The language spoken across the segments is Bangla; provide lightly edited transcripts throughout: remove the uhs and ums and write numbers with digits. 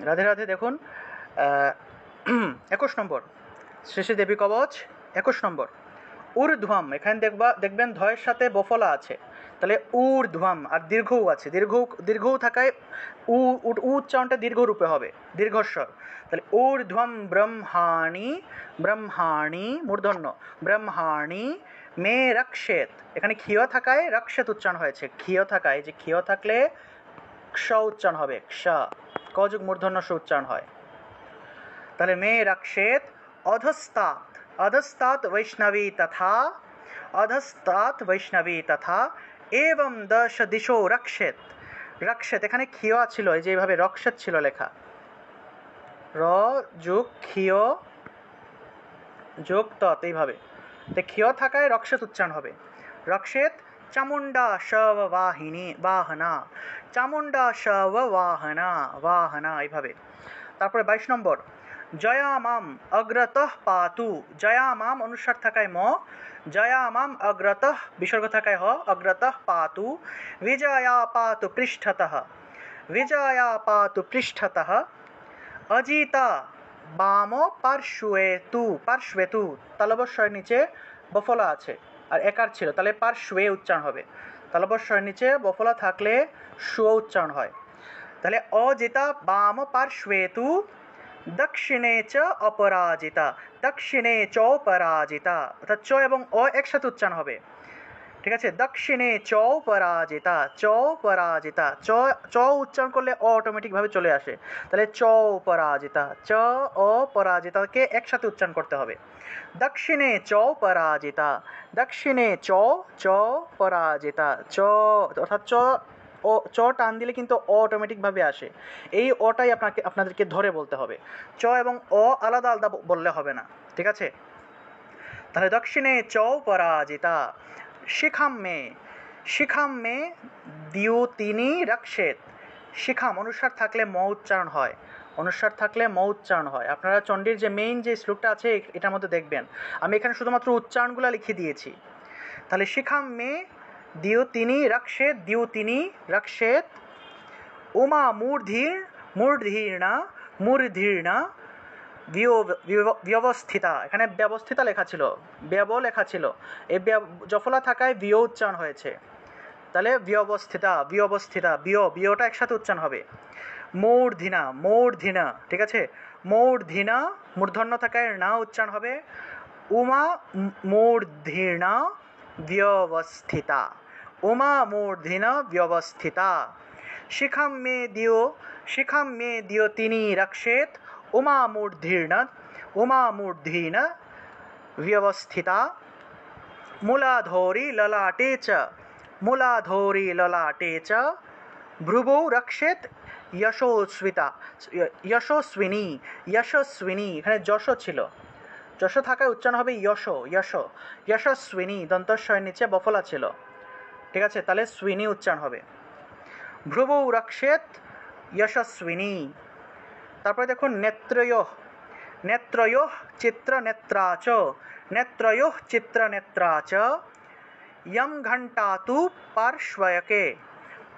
রাধে রাধে। দেখুন 21 নম্বর, শ্রী শ্রী দেবী কবচ 21 নম্বর। ঊর্ধ্বম, এখানে দেখবেন ধয়ের সাথে বফলা আছে, তাহলে ঊর্ধ্বম, আর দীর্ঘও আছে, দীর্ঘও থাকায় উচ্চারণটা দীর্ঘ রূপে হবে, দীর্ঘস্বর। তাহলে ঊর্ধ্বম ব্রহ্মাণি, ব্রহ্মাণি মূর্ধন্য, ব্রহ্মাণি মে রক্ষেত, এখানে ক্ষীয় থাকায় রক্ষেত উচ্চারণ হয়েছে, ক্ষীয় থাকায়, যে ক্ষীয় থাকলে ক্ষ উচ্চারণ হবে, ক্ষ, কযুগ মূর্ধন্য স উচ্চারণ হয়। তাহলে মে রক্ষেত অধস্তাৎ, अधस्तात् वैष्णवी तथा, अधस्तात् वैष्णवी तथा एवं दश दिशो रक्षेत, रक्षेत এখানে ক্ষীয় ছিল, এই যে এইভাবে রক্ষেত ছিল লেখা, র যোগ ক্ষীয় যোগ তৎ, এইভাবে, তো ক্ষীয় থাকায় রক্ষেত উচ্চারণ হবে, রক্ষেত চামুণ্ডা শব বাহিনী বাহনা, চামুণ্ডা শব বাহনা, বাহনা, এইভাবে। তারপরে 22 নম্বর, জয়ামাম অগ্রতঃ পাতু, জয়ামাম অনুস্বার থাকায় ম, জয়ামাম অগ্রতঃ বিসর্গ থাকায় হ, অগ্রতঃ পাতু, বিজয়া পাতু পৃষ্ঠতঃ, বিজয়া পাতু পৃষ্ঠতঃ, অজিতা বাম পার্শ্বেতু, পার্শ্বেতু তালবস্বরের নিচে বফলা আছে আর একার ছিল, তাহলে পার্শ্বে উচ্চারণ হবে, তালবস্বরের নিচে বফলা থাকলে সু উচ্চারণ হয়। তাহলে অজিতা বাম পার্শ্বেতু দক্ষিণে চ অপরাজিতা, দক্ষিণে চ পরাজিতা, অর্থাৎ চ এবং অ একসাথে উচ্চারণ হবে, ঠিক আছে, দক্ষিণে চ পরাজিতা, চ পরাজিতা, চ চ উচ্চারণ করলে অটোমেটিক ভাবে চলে আসে, তাহলে চ পরাজিতা, চ ও পরাজিতাকে একসাথে উচ্চারণ করতে হবে, দক্ষিণে চ পরাজিতা, দক্ষিণে চ চ পরাজিতা, চ, অর্থাৎ চ ও চ টান দিলে কিন্তু অটোমেটিক ভাবে আসে, এই অটাই আপনাদেরকে ধরে বলতে হবে, চ এবং অ আলাদা আলাদা বললে হবে না, ঠিক আছে। তাহলে দক্ষিণে চ পরাজিতা, শিখাম মে, শিখাম মে দ্যুতিনি রক্ষেত, শিখাম অনুস্বার থাকলে ম উচ্চারণ হয়, অনুস্বার থাকলে ম উচ্চারণ হয়, আপনারা চণ্ডীর যে মেইন যে শ্লোকটা আছে এটার মধ্যে দেখবেন, আমি এখানে শুধুমাত্র উচ্চারণগুলো লিখে দিয়েছি। তাহলে শিখাম মে দ্যুতিনি রক্ষেত, দ্যুতিনি রক্ষেত, উমা মূর্ধির, মূর্ধীর্ণা, মূর্ধীর্ণা ব্যবস্থিতা, এখানে ব্যবস্থিতা লেখা ছিল, ব্যব লেখা ছিল, এই জফলা থাকায় বিয় উচ্চারণ হয়েছে, তাহলে ব্যবস্থিতা, ব্যবস্থিতা, বিয়টা একসাথে উচ্চারণ হবে, মূর্ধিনা, মূর্ধিনা, ঠিক আছে, মূর্ধিনা মূর্ধন্য থাকায় না উচ্চারণ হবে, উমা মূর্ধিনা ব্যবস্থিতা, উমা মূর্ধিনা ব্যবস্থিতা, শিখাম মে দিও, শিখাম মে দিও তিনি রক্ষেত, উমা মূর্ধির্ণ, উমা মূর্ধিন ব্যবস্থিতা, মূলাধোরি ললাটে চ, মূলাধোরি ললাটে চ ভ্রুবৌ রক্ষেত যশস্বিতা, যশস্বিনী, যশস্বিনী, এখানে যশ ছিল, যশ থাকায় উচ্চারণ হবে যশ, যশ, যশস্বিনী দন্তস্বরের নিচে বফলা ছিল, ঠিক আছে, তাহলে স্বিনী উচ্চারণ হবে, ভ্রুবৌ রক্ষেত যশস্বিনী। তারপরে দেখুন নেত্রয়োঃ, নেত্রয়োঃ চিত্রনেত্রা চ, নেত্রয়োঃ চিত্রনেত্রা চ यम घंटातु पार्श्वयके,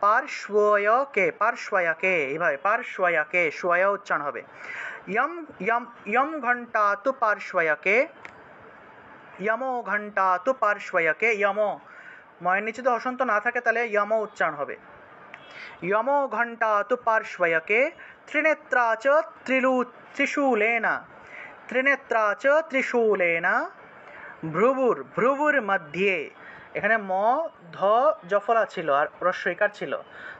पार्श्वयके, पार्श्वयके, এইভাবে পার্শ্বয়কে শয় উচ্চারণ হবে, यम यम यम घंटातु पार्श्वयके, यमो घंटातु पार्श्वयके, यमो ময়ের নিচে তো হসন্ত না থাকে তাহলে यमो উচ্চারণ হবে, यमो घंटातु पार्श्वयके, त्रिनेत्रा च त्रिशूलेन, त्रिनेत्रा च त्रिशूलेन ভ্রুবুর, ভ্রুবুর মধ্যে, এখানে ম ধ জফলা ছিল আর রস্বইকার ছিল,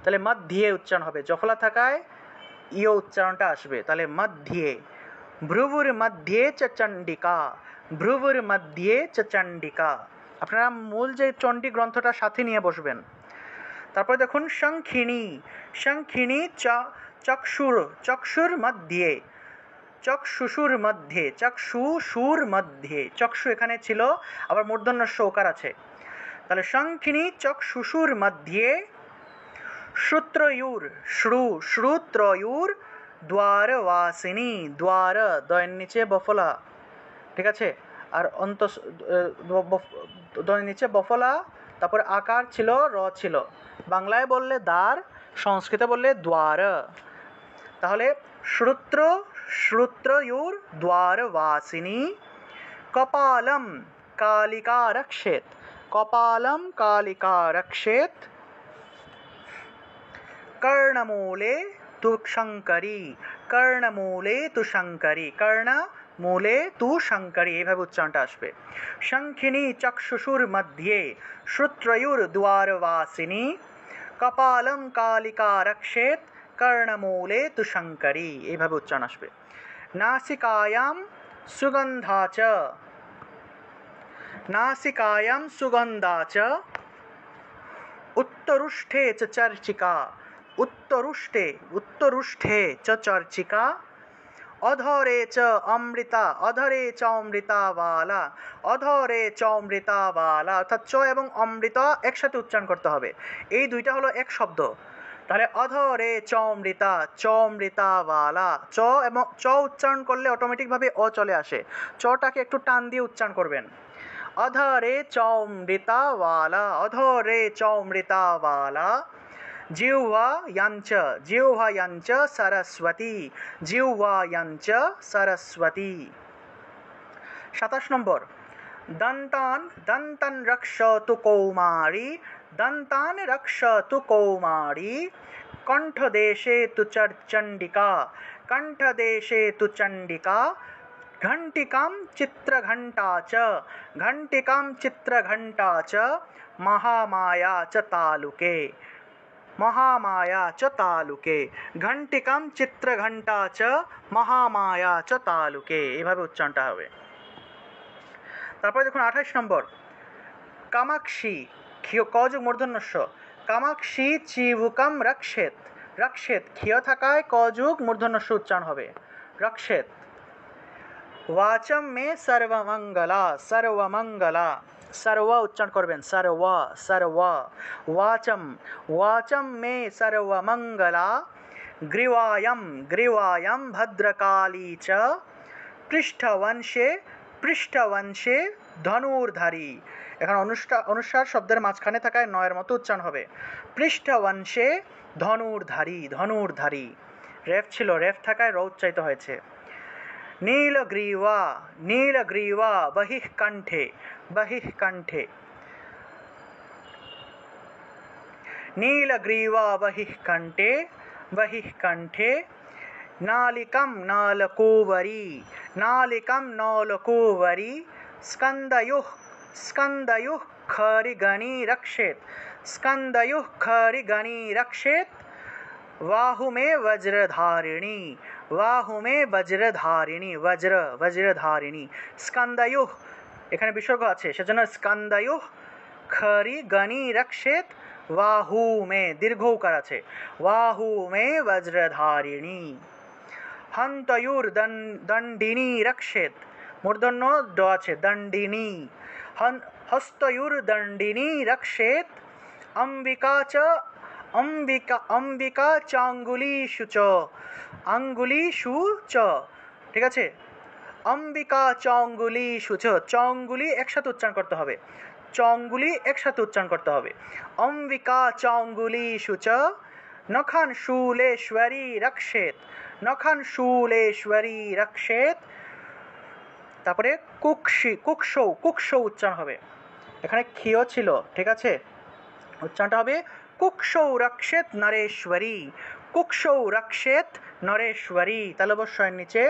তাহলে মধ্যে উচ্চারণ হবে, জফলা থাকায় ইয় উচ্চারণটা আসবে, তাহলে মধ্যে, ভ্রুবুর মধ্যে চ চণ্ডিকা, ভ্রুবুর মধ্যে চ চণ্ডিকা, আপনারা মূল যে চণ্ডী গ্রন্থটা সাথে নিয়ে বসবেন। তারপর দেখুন শঙ্খিনী, শঙ্খিনী চক্ষুর, চক্ষুর মধ্যে, চক্ষুষুর মধ্যে, চক্ষুষুর মধ্যে, চক্ষু এখানে ছিল আবার মূর্ধন্য সৌকার আছে, তাহলে শঙ্খিনী চক্ষুষুর মধ্যে, শ্রুত্রয়ুর, শ্রুত্রয়ুর দ্বারবাসিনী, দ্বার দয়ের নিচে বফলা, ঠিক আছে, আর অন্ত দয়ের নিচে বফলা, তারপরে আকার ছিল, র ছিল, বাংলায় বললে দ্বার, সংস্কৃতে বললে দ্বার, তাহলে শ্রুত্র শ্রুত্রয়োর দ্বারবাসিনী কপালম কালিকা রক্ষেত, কপালম কালিকা রক্ষেত, কর্ণমূলে তু শঙ্করী, কর্ণমূলে তু শঙ্করী, কর্ণমূলে তু শঙ্করী, এইভাবে উচ্চারণটা আসবে। শঙ্খিনী চক্ষুষুর মধ্যে শ্রুত্রয়োর দ্বারবাসিনী কপালম কালিকা রক্ষেত, কর্ণমূলে তু শঙ্করী, এইভাবে উচ্চারণ আসবে। নাসিকায়াম সুগন্ধা চ, নাসিকায়াম সুগন্ধা চ, उत्तरुष्ठे च चर्चिका, उत्तरुष्ठे उत्तरुष्ठे च चर्चिका, अधरे च अमृता, अधरे च अमृता वाला, अधरे च अमृता वाला, অর্থাৎ চ এবং অমৃতা একসাথে উচ্চারণ করতে হবে। এই দুইটা হলো এক শব্দ। তাহলে অধরে চ অমৃতা, চ অমৃতা ওয়ালা, চ এবং চ উচ্চারণ করলে অটোমেটিকভাবে অ চলে আসে। চটাকে একটু টান দিয়ে উচ্চারণ করবেন। अधरे चौमृता वाला, अधरे चौमृता वाला, जिह्वा यंच, जिह्वा यंच सरस्वती, जिह्वा यंच सरस्वती। 27 নম্বর दंतान, दंतन रक्षतु कौमारी, दंतान रक्षतु कौमारी, कंठदेशे तु चंडिका, कंठदेशे तु चंडिका, घंटिकां चित्रघंटा च, घंटिकां चित्रघंटा च, महामाया च तालुके, महामाया च तालुके, घंटिकां चित्रघंटा च, महामाया च तालुके, এইভাবে উচ্চারণটা হবে। তারপরে দেখুন 28 নম্বর কামাক্ষী, কযোগ মূর্ধন্যস্ব, কামাক্ষী চিবুকম রক্ষেত, রক্ষেত ক্ষীয় থাকায় কযোগ মূর্ধন্যস্ব উচ্চারণ হবে রক্ষেত। वाचम में सर्वमंगला, सर्वमंगला, सर्व उच्चारण करबें, सर्व सर्व, वाचम, वाचम में सर्वमंगला, ग्रीवायम, ग्रीवायम भद्रकाली च, पृष्ठवंशे, पृष्ठवंशे धनुर्धारी, এখন অনুসার শব্দের মাঝখানে থাকায় নয়ের মতো উচ্চারণ হবে পৃষ্ঠবংশে ধনুর্ধারী, ধনুর্ধারী। রেফ ছিল, রেফ থাকায় র উচ্চারিত হয়েছে। नीलग्रीवा, नीलग्रीवा बहिः कंठे, बहिः कंठे, नीलग्रीवा बहिः कंठे, बहिः कंठे, नालिकं नालकोवरी, नालिकं नालकोवरी, स्कंदयुः, स्कंदयुः खरिगणी रक्षेत, स्कंदयुः खरिगणी रक्षेत, वाहु में वज्रधारिणी, वाहु में वज्रधारिणी, वज्र वज्रधारिणी, स्कंदयुः এখানে বিসর্গ আছে সেজন্য স্কন্দয়ুঃ খরি গণি রক্ষেত, বাহু মে দীর্ঘ উকার আছে, বাহু মে বজ্রধারিণী। হন্তয়ুর দণ্ডিনী রক্ষেত, মূর্ধন্য ড আছে দণ্ডিনী, হস্তয়ুর দণ্ডিনী রক্ষেত, অম্বিকা চ, অম্বিকা, অম্বিকা চাঙ্গুলিষু চ, আঙ্গুলিষু চ, ঠিক আছে। অম্বিকা চঙ্গুলিষু চ, চঙ্গুলি একসাথে উচ্চারণ করতে হবে, চঙ্গুলি একসাথে উচ্চারণ করতে হবে। অম্বিকা চঙ্গুলিষু চ, নখান শূলেশ্বরী রক্ষেত, নখান শূলেশ্বরী রক্ষেত। তারপরে কুক্ষি, কুক্ষৌ, কুক্ষৌ উচ্চারণ হবে, এখানে ক্ষীয় ছিল, ঠিক আছে, উচ্চারণটা হবে কুক্ষৌ রক্ষেত নরেশ্বরী, কুক্ষৌ রক্ষেত নরেশ্বরী, তাহলে অবশ্যই নিচে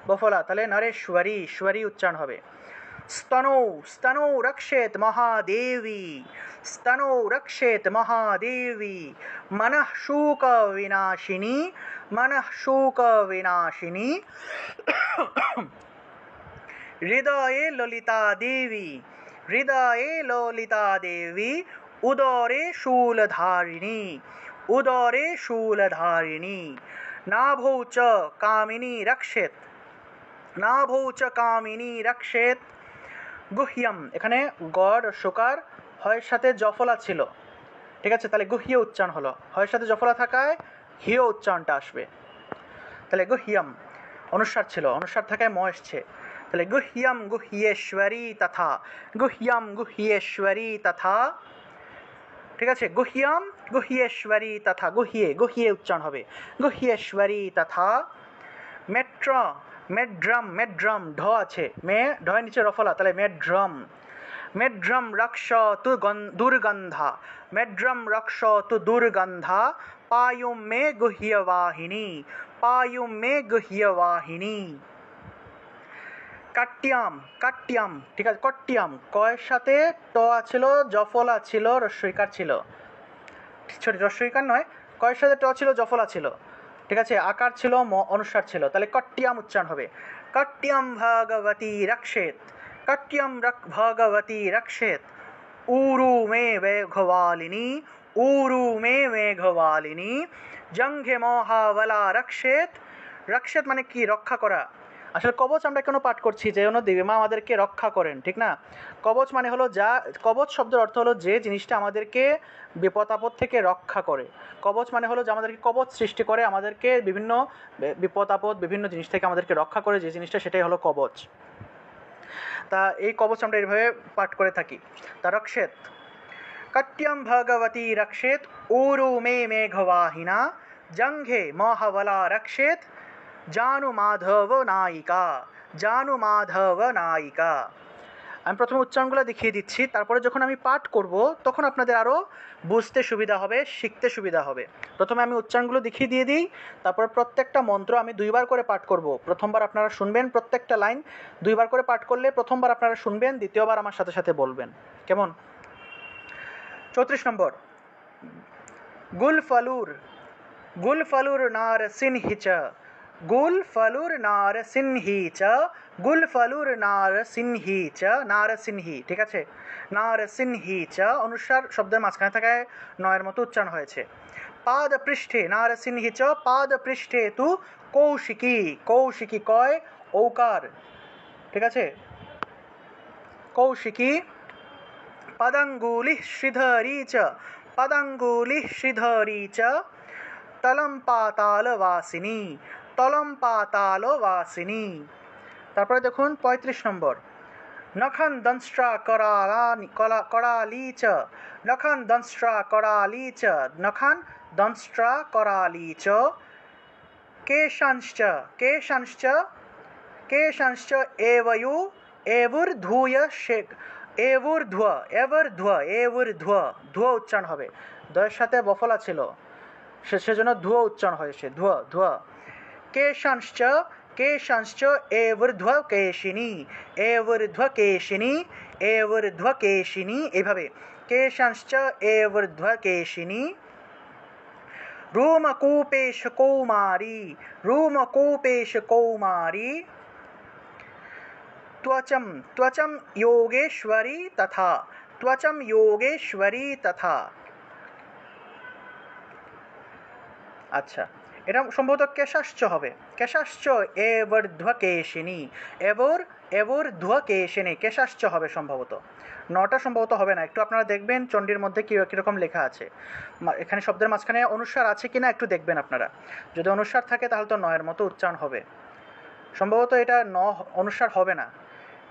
বফলা, তাহলে নরেশ্বরী, শ্বরী উচ্চারণ হবে। স্তনৌ, স্তনৌ রক্ষেত মহাদেবী, স্তনৌ রক্ষেত মহাদেবী, মনঃ শোক বিনাশিনী, মনঃ শোক বিনাশিনী, হৃদয়ে ললিতা দেবী, হৃদয়ে ললিতা দেবী, उदरे शूलधारिणी, उदरे शूलधारिणी, नाभौ च कामिनी रक्षेत, नाभौ च कामिनी रक्षेत, गुह्यम, এখানে গড় শকার হয়ের সাথে জফলা ছিল, ঠিক আছে, তাহলে গুহ্য উচ্চারণ হলো, হয়ের সাথে জফলা থাকায় হিয় উচ্চারণটা আসবে, তাহলে গুহ্যম, অনুস্বার ছিল, অনুস্বার থাকায় ম এসছে, তাহলে গুহ্যম গুহ্যেশ্বরী তথা, গুহ্যম গুহ্যেশ্বরী তথা, ঠিক আছে, গুহ্যম गुह्येश्वरी तथा गुह्ये गुह्ये उच्चारण হবে गुह्येश्वरी तथा मेट्र मेड्रम मेड्रम ढ আছে মে ঢয়ের নিচে রফলা তাহলে মেড্রম मेड्रम रक्षतु दुर्गंधा मेड्रम रक्षतु दुर्गंधा पायुं मे गुह्यवाहिनी पायुं मे गुह्यवाहिनी কাট্যাম কাট্যাম ঠিক আছে কট্যাম কয়ের সাথে ট ছিল জফলা ছিল রস্বইকার ছিল সরি রস্বইকার নয় কয়ের সাথে ট ছিল জফলা ছিল ঠিক আছে আকার ছিল অনুস্বার ছিল তাহলে কট্যাম উচ্চারণ হবে কট্যাম ভগবতী রক্ষেত कट्यम भगवती रक्षेत ऊरु में मेघवालिनी ऊरु में मेघवालिनी जंघे मोहावला रक्षेत रक्षेत মানে কি রক্ষা করা আসলে কবচ আমরা কেন পাঠ করছি যে জন্য দেবী মা আমাদেরকে রক্ষা করেন ঠিক না কবচ মানে হলো যা কবচ শব্দের অর্থ হলো যে জিনিসটা আমাদেরকে বিপদ আপদ থেকে রক্ষা করে কবচ মানে হলো যে আমাদেরকে কবচ সৃষ্টি করে আমাদেরকে বিভিন্ন বিপদ আপদ বিভিন্ন জিনিস থেকে আমাদেরকে রক্ষা করে যে জিনিসটা সেটাই হলো কবচ তা এই কবচ আমরা এইভাবে পাঠ করে থাকি তা রক্ষেত कट्यम भगवती रक्षेत ऊरु मे मेघवाहिना जंघे मोहवला रक्षेत जानू माधव नायिका जानू माधव नायिका আমি প্রথমে উচ্চারণগুলো দেখিয়ে দিচ্ছি তারপরে যখন আমি পাঠ করব তখন আপনাদের আরও বুঝতে সুবিধা হবে শিখতে সুবিধা হবে প্রথমে আমি উচ্চারণগুলো দেখিয়ে দিয়ে দিই তারপর প্রত্যেকটা মন্ত্র আমি দুইবার করে পাঠ করব প্রথমবার আপনারা শুনবেন প্রত্যেকটা লাইন দুইবার করে পাঠ করলে প্রথমবার আপনারা শুনবেন দ্বিতীয়বার আমার সাথে সাথে বলবেন কেমন 34 নম্বর गुलफलुर नारसिंहि च गुलफलुर नारसिंहि च गुलफलुर नारसिंहि च नारसिंहि ঠিক আছে नारसिंहि च অনুসার শব্দের মাঝখানে থাকায় নয়ের মতো উচ্চারণ হয়েছে পাদ পৃষ্ঠে नारसिंहि च পাদ পৃষ্ঠে তু কৌশিকী কৌশিকী কয় ঔকার ঠিক আছে কৌশিকী पदंगुलिः श्रीधरी च पदंगुलिः श्रीधरी च तलम पातालवासिनी तलम पातालवासिनी তারপরে দেখুন 35 নম্বর नखन दंष्ट्रा कराली च नखन दंष्ट्रा कराली च नखन दंष्ट्रा कराली च केशांश्च केशांश्च केशांश्च एवयु एवुर्धूय शेक एवुर्ध्व एवुर्ध्व एवुर्ध्व ধ্ব উচ্চারণ হবে দয়ের সাথে বফলা ছিল সেজন্য ধ্ব উচ্চারণ হয়েছে ধ্ব ধ্ব কেশাংশ্চ केशांश्च एवुर्ध्व केशिनी एवुर्ध्व केशिनी एवुर्ध्व केशिनी एभाবে केशांश्च एवुर्ध्व केशिनी रूमकूपेश कौमारी रूमकूपेश कौमारी त्वचं त्वचं योगेश्वरी तथा त्वचं योगेश्वरी तथा अच्छा এটা সম্ভবত কেশাশ্চ হবে কেশাশ্চ এবর্ধ্বকেশিনী এবর্ধ্বকেশিনী কেশাশ্চ হবে সম্ভবত নটা সম্ভবত হবে না একটু আপনারা দেখবেন চণ্ডীর মধ্যে কীরকম লেখা আছে এখানে শব্দের মাঝখানে অনুস্বার আছে কিনা একটু দেখবেন আপনারা যদি অনুস্বার থাকে তাহলে তো নয়ের মতো উচ্চারণ হবে সম্ভবত এটা অনুস্বার হবে না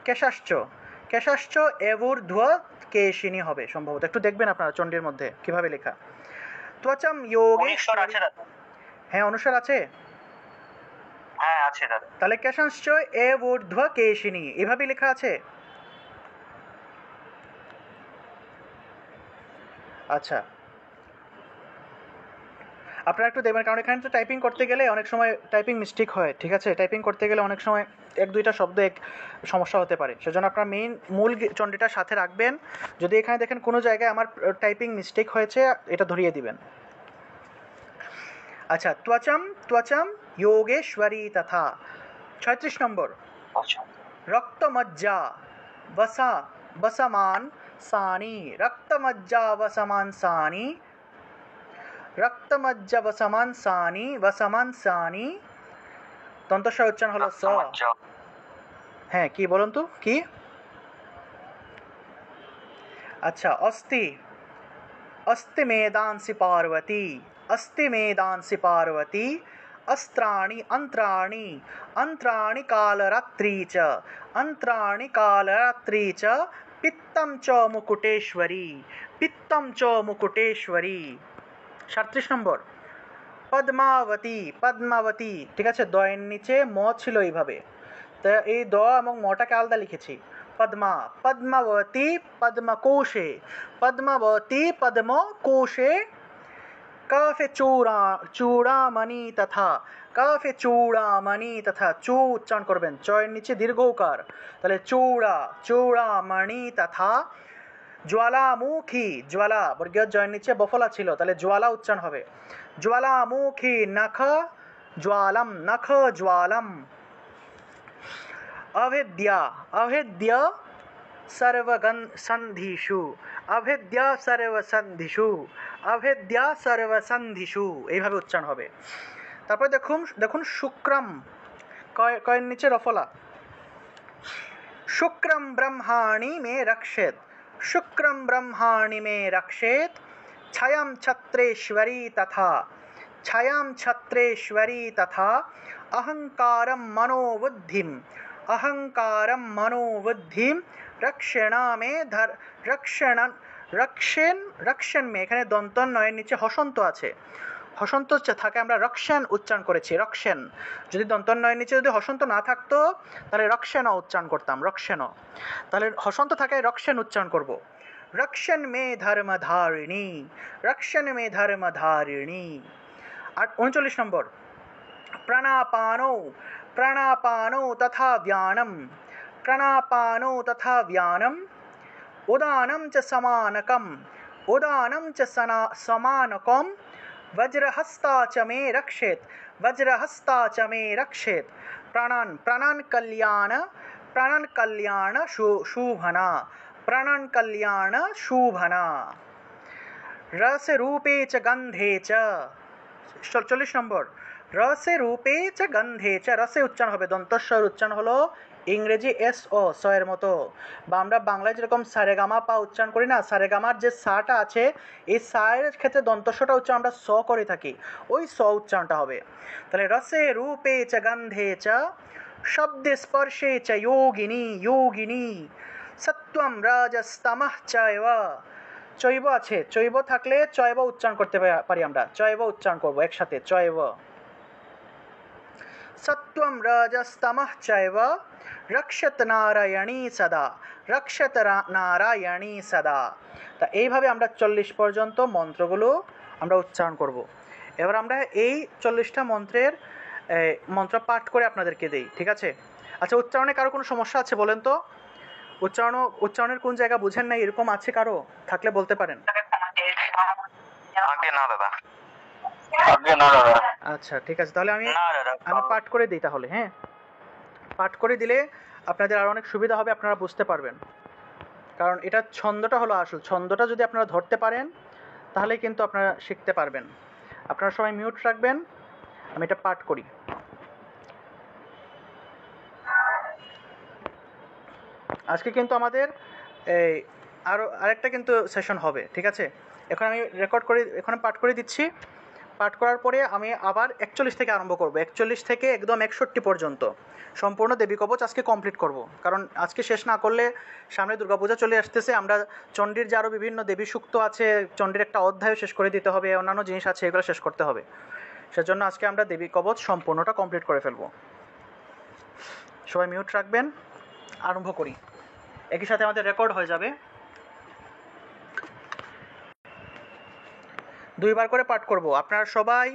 কেশাশ্চ কেশাশ্চ এবর্ধ্বকেশিনী হবে সম্ভবত একটু দেখবেন আপনারা চণ্ডীর মধ্যে কিভাবে লেখা ত্বচম যোগে হ্যাঁ অনুসার আছে হ্যাঁ আছে দাদা তাহলে কেশাংশ্চ এবর্ধ্বকেশিনী এভাবে লেখা আছে আচ্ছা আপনারা একটু দেখবেন কারণ এখানে তো টাইপিং করতে গেলে অনেক সময় টাইপিং মিস্টেক হয় ঠিক আছে টাইপিং করতে গেলে অনেক সময় এক দুইটা শব্দ এক সমস্যা হতে পারে সেজন্য আপনারা মূল চণ্ডীটা সাথে রাখবেন যদি এখানে দেখেন কোনো জায়গায় আমার টাইপিং মিস্টেক হয়েছে এটা ধরিয়ে দিবেন अच्छा त्वचं त्वचं योगेश्वरी तथा 36 नंबर रक्तमज्जा वसमान सानी रक्तमज्जा वसमान सानी रक्तमज्जा वसमान सानी तंतस्वर उच्चारण हलो स हाँ कि बोलुन तो कि अच्छा अस्ति अस्ति मेदांसि पार्वती अस्ति मेदांसि पार्वती अस्त्राणि अंत्राणि अंत्राणि कालरात्रि च पित्तं च मुकुटेश्वरी 37 নম্বর পদ্মাবতী, পদ্মাবতী, ঠিক আছে, দয়ের নিচে ম ছিল এইভাবে, তো এই দ এবং মটাকে আলাদা লিখেছি। পদ্মা, পদ্মাবতী পদ্মকোশে, পদ্মাবতী পদ্মকোশে কাফে চূড়ামণি তথা, কাফে চূড়ামণি তথা, চু উচ্চারণ করবেন, চয়ের নিচে দীর্ঘ উকার, তাহলে চূড়ামণি তথা, জ্বালামুখী, জ্বালা বর্গীয় জয়ের নিচে বফলা ছিল, তাহলে জ্বালা উচ্চারণ হবে, জ্বালামুখী নখ জ্বালম, নখ জ্বালম। अभिद्या, अभिद्य सर्वसन्धिषु, अभिद्या सर्वसन्धिषु, अभिद्या सर्वसन्धिषु, এইভাবে উচ্চারণ হবে। তারপর দেখুন দেখুন শুক্রম, কয়ের নিচে রফলা, शुक्रं ब्रह्माणि मे रक्षेत्, शुक्रं ब्रह्माणि मे रक्षेत्, छायां छत्रेश्वरी तथा, छायां छत्रेश्वरी तथा, अहंकारं मनोबुद्धिं, अहंकारं मनोबुद्धिं रक्षेणा मे धर, রক্ষেন মে, এখানে দন্ত নয়ের নিচে হসন্ত আছে, হসন্ত থাকে আমরা রক্ষেন উচ্চারণ করেছি, রক্ষেন। যদি দন্ত নয়ের নিচে যদি হসন্ত না থাকতো তাহলে রক্ষেন উচ্চারণ করতাম, রক্ষেন, তাহলে হসন্ত থাকায় রক্ষেন উচ্চারণ করব। রক্ষেন মে ধর্মধারিণী, রক্ষেন মে ধর্মধারিণী। আর 39 নম্বর প্রাণাপানৌ, প্রাণাপানৌ তথা ব্যানম, প্রাণাপানৌ তথা ব্যানম, उदानं च समानकम्, उदानं च समानकम्, वज्रहस्ता च मे रक्षेत्, वज्रहस्ता च मे रक्षेत्, प्राणान्, प्राणान् कल्याण, प्राणान् कल्याण शोभना, प्राणान् कल्याण शोभना। रस रूपे च गन्धे च, 40 নম্বর রসে রূপে চ গন্ধে চ, রসে উচ্চারণ হবে, দন্তস্বর উচ্চারণ হলো ইংরেজি এস ও, স এর মতো, বা আমরা বাংলায় যেরকম সারেগামা পা উচ্চারণ করি না, সারেগামার যে সাটা আছে এই সায়ের ক্ষেত্রে দন্তস্বটা উচ্চারণ আমরা স করে থাকি, ওই স উচ্চারণটা হবে। তাহলে রসে রূপে চ গন্ধে চ, শব্দে স্পর্শে চ যোগিনী, যোগিনী, সত্ত্বম রাজস্তমঃ চৈব, চৈব আছে, চৈব থাকলে চৈব উচ্চারণ করতে পারি আমরা, চৈব উচ্চারণ করব একসাথে, চৈব। सत्वं रजस्तमः चैव रक्षत नारायणी सदा, रक्षत नारायणी सदा। তা এইভাবে আমরা 40 পর্যন্ত মন্ত্রগুলো আমরা উচ্চারণ করব। এবার আমরা এই 40টা মন্ত্রের মন্ত্র পাঠ করে আপনাদেরকে দেই, ঠিক আছে? আচ্ছা, উচ্চারণে কারো কোনো সমস্যা আছে বলেন তো? উচ্চারণের কোন জায়গা বুঝেন না এরকম আছে কারো? থাকলে বলতে পারেন। আগে না দাদা, আচ্ছা ঠিক আছে, তাহলে আমি পাঠ করে দিই তাহলে। হ্যাঁ, পাঠ করে দিলে আপনাদের আরো অনেক সুবিধা হবে, আপনারা বুঝতে পারবেন, কারণ এটা ছন্দটা হলো আসল, ছন্দটা যদি আপনারা ধরতে পারেন তাহলে কিন্তু আপনারা শিখতে পারবেন। আপনারা সবাই মিউট রাখবেন, আমি এটা পাঠ করি। আজকে কিন্তু আমাদের এই আরেকটা কিন্তু সেশন হবে, ঠিক আছে? এখন আমি এখন পাঠ করে দিচ্ছি। পাঠ করার পরে আমি আবার 41 থেকে আরম্ভ করব, 41 থেকে একদম 61 পর্যন্ত সম্পূর্ণ দেবী কবচ আজকে কমপ্লিট করব, কারণ আজকে শেষ না করলে সামনে দুর্গাপূজা চলে আসতেছে, আমরা চণ্ডীর যে আরও বিভিন্ন দেবী সূক্ত আছে, চণ্ডীর একটা অধ্যায় শেষ করে দিতে হবে, অন্যান্য জিনিস আছে, এগুলো শেষ করতে হবে, সেজন্য আজকে আমরা দেবী কবচ সম্পূর্ণটা কমপ্লিট করে ফেলব। সবাই মিউট রাখবেন, আরম্ভ করি, একই সাথে আমাদের রেকর্ড হয়ে যাবে। 2 বার করে পাঠ করব। আপনারা সবাই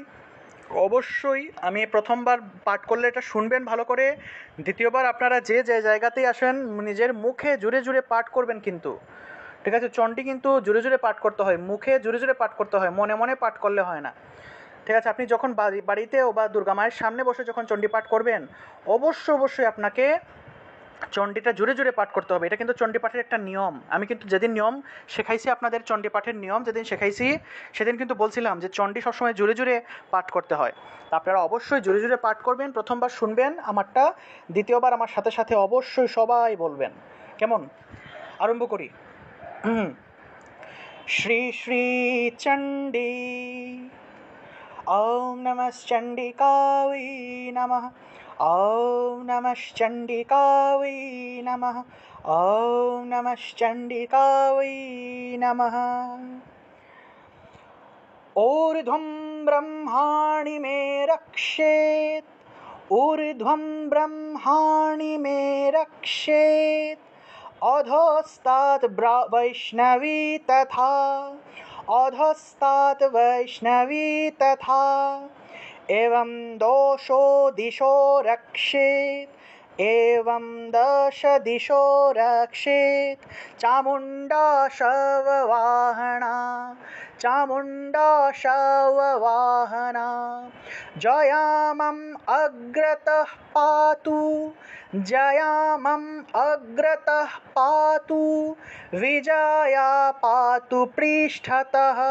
অবশ্যই, আমি প্রথমবার পাঠ করলে এটা শুনবেন ভালো করে, দ্বিতীয়বার আপনারা যে জায়গাতেই আসেন নিজের মুখে জুড়ে জুড়ে পাঠ করবেন কিন্তু, ঠিক আছে? চণ্ডী কিন্তু জুড়ে জুড়ে পাঠ করতে হয়, মুখে জুড়ে জুড়ে পাঠ করতে হয়, মনে মনে পাঠ করলে হয় না, ঠিক আছে? আপনি যখন বাড়িতে বা দুর্গা মায়ের সামনে বসে যখন চণ্ডী পাঠ করবেন, অবশ্যই আপনাকে চণ্ডীটা জুড়ে জুড়ে পাঠ করতে হবে, এটা কিন্তু চণ্ডী পাঠের একটা নিয়ম। আমি কিন্তু যেদিন নিয়ম শেখাইছি আপনাদের, চণ্ডী পাঠের নিয়ম যেদিন শেখাইছি সেদিন কিন্তু বলছিলাম যে চণ্ডী সবসময় জুড়ে জুড়ে পাঠ করতে হয়। আপনারা অবশ্যই জুড়ে জুড়ে পাঠ করবেন, প্রথমবার শুনবেন আমারটা, দ্বিতীয়বার আমার সাথে সাথে অবশ্যই সবাই বলবেন, কেমন? আরম্ভ করি। শ্রী শ্রী চণ্ডী, ওম নমঃ চণ্ডিকায় নমঃ, ওম নমঃ চণ্ডিকায় নমঃ, ওম নমঃ চণ্ডিকায় নমঃ। ऊर्ध्वं ब्रह्माणि मे रक्षेत्, ऊर्ध्वं ब्रह्माणि मे रक्षेत्, अधोस्तात् वैष्णवी तथा, अधोस्तात् वैष्णवी तथा, एवं दोषो दिशो रक्षेत्, एवं दश दिशो रक्षेत्, चामुण्डा शववाहना, चामुण्डा शववाहना, जयामम् अग्रतः पातु, जयामम् अग्रतः पातु, विजया पातु पृष्ठतः,